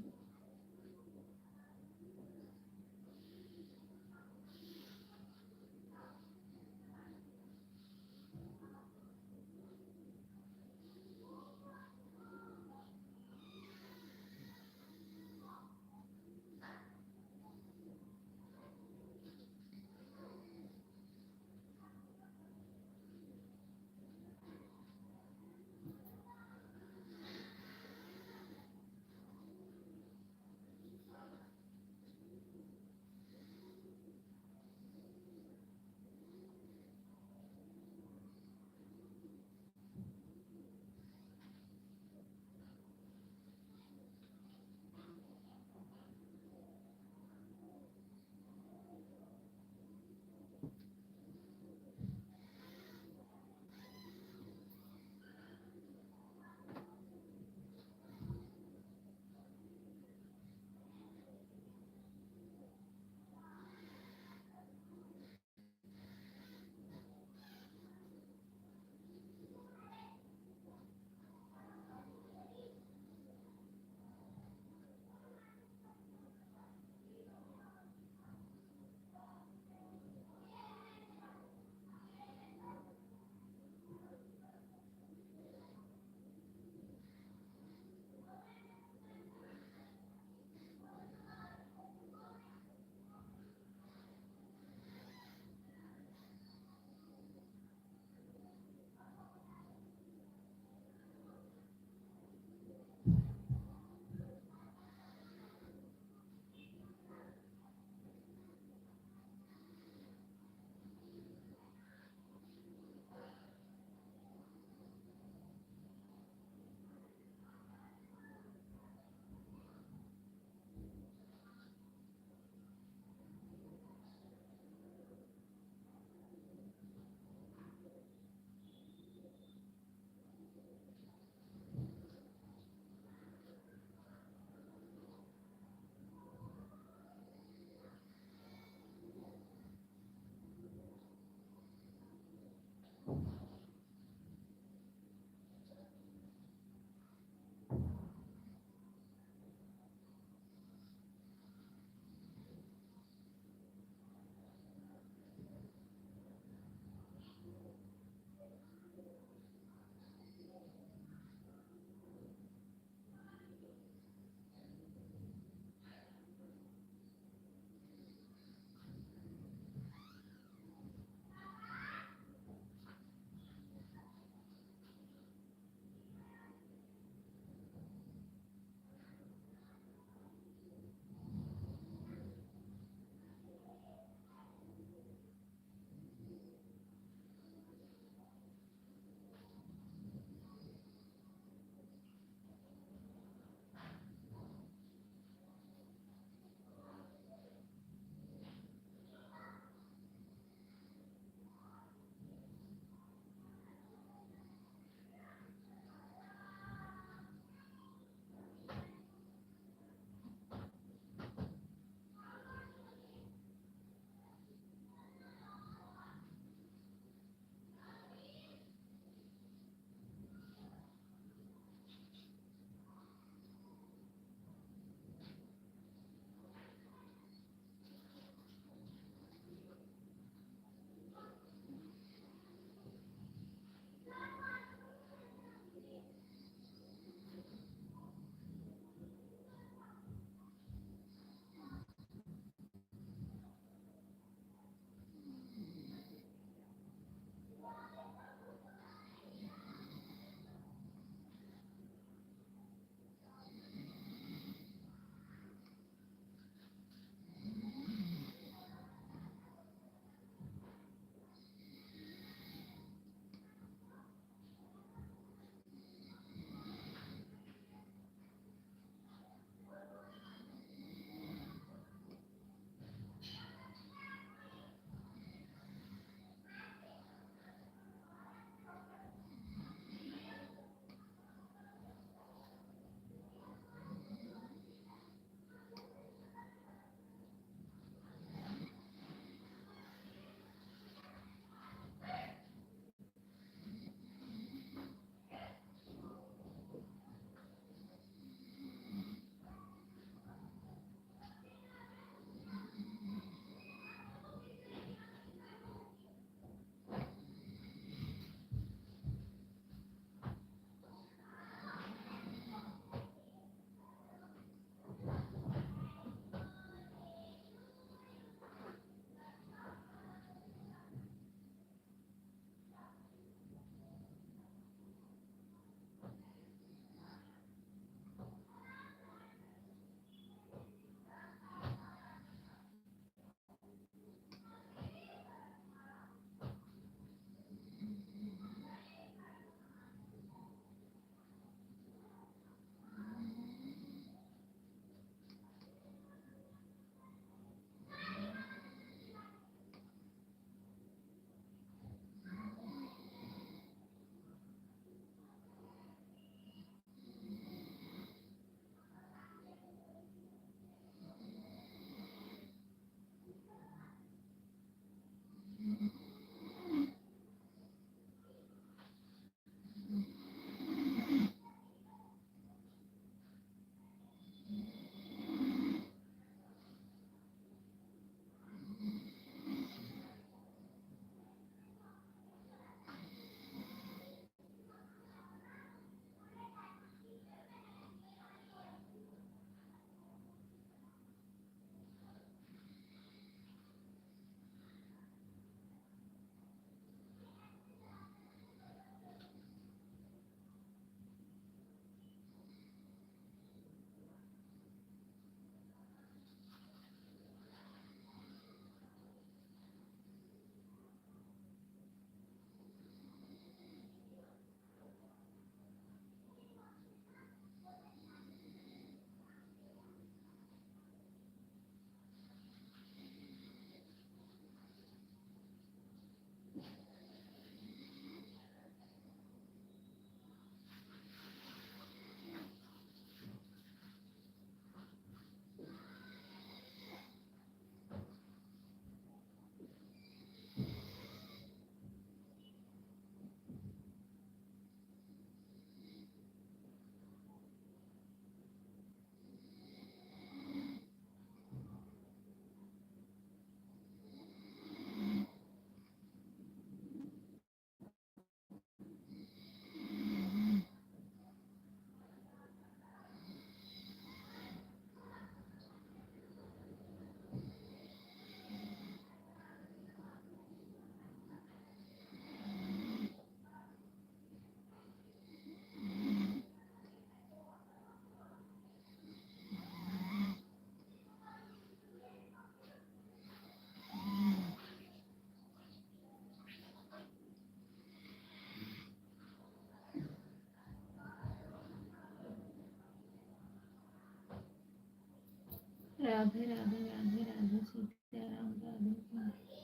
राधे राधे राधे राधे सीताराम राधे राधे।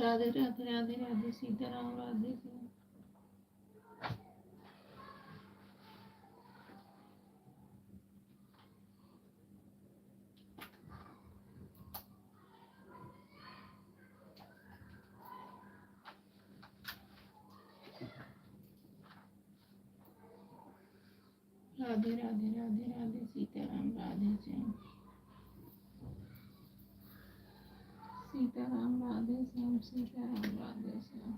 राधे राधे राधे राधे सीताराम राधे श्याम। राधे राधे राधे राधे सीताराम राधे श्याम। सीताराम राधे श्याम सीताराम राधे श्याम।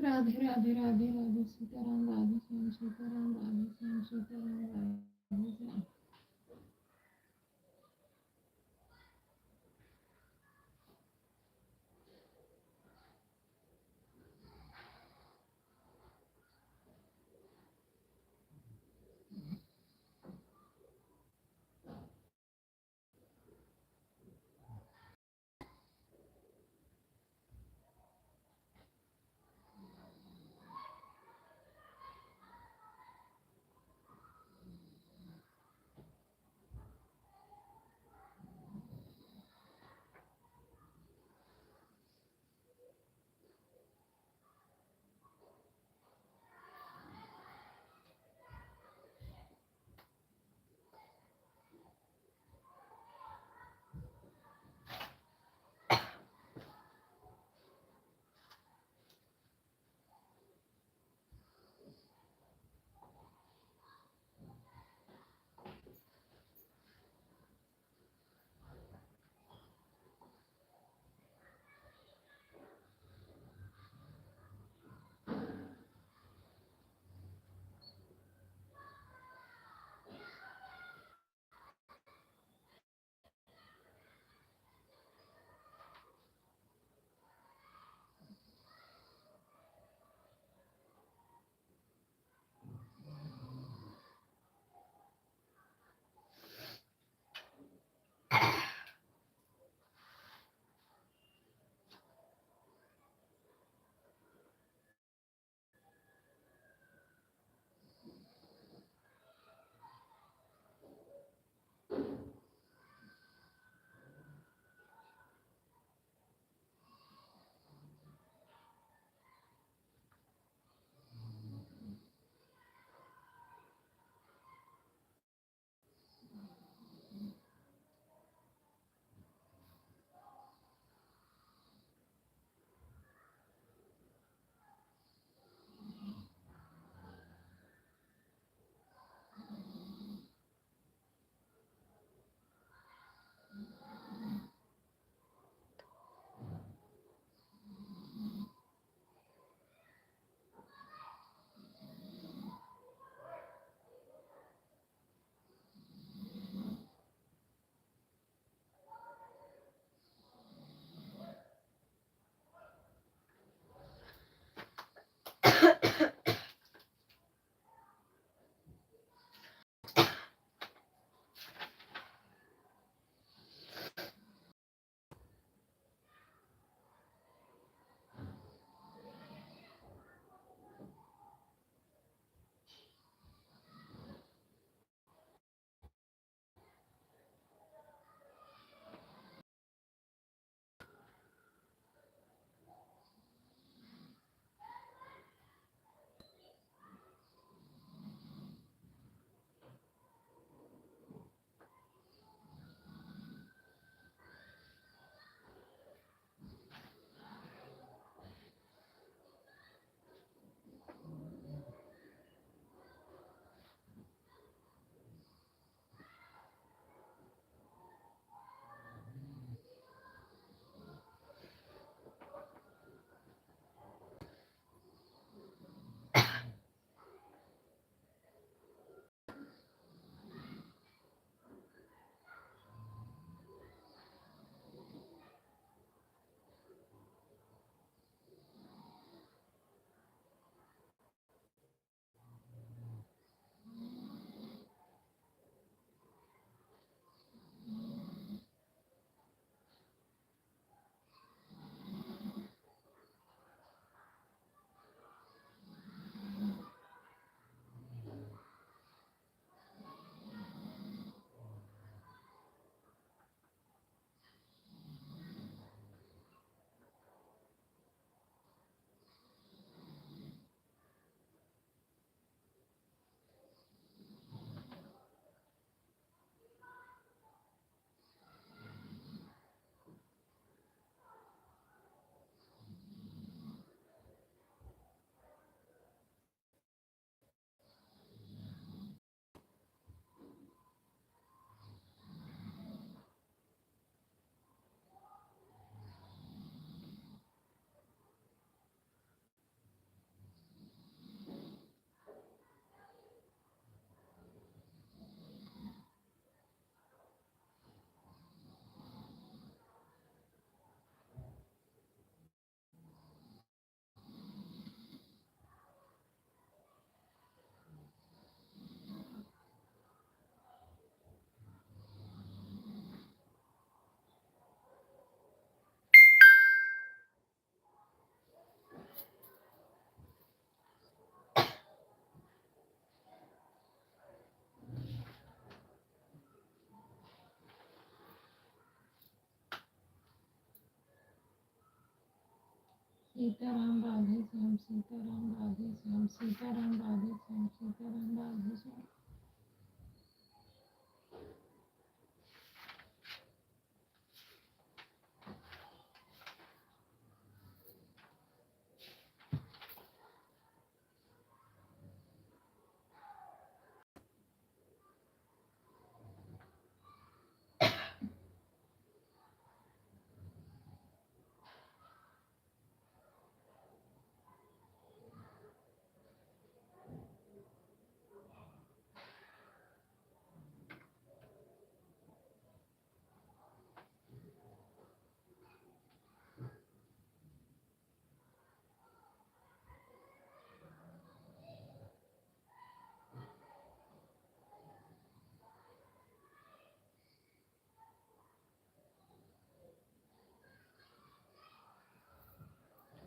राधे राधे राधे राधे सीताराम राधे श्याम सीताराम राधे श्याम सीताराम राधे श्याम। सीताराम राधे श्याम सीताराम राधे श्याम सीताराम राधे श्याम सीताराम राधे श्याम।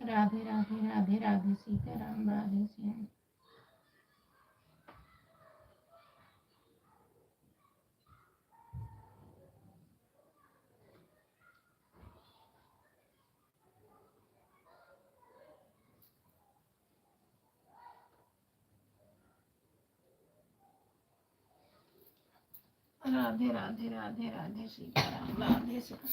राधे राधे राधे राधे सीताराम राधे श्याम। राधे राधे राधे राधे सीताराम राधे श्याम।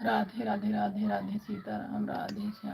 राधे राधे राधे राधे सीताराम राधे श्याम।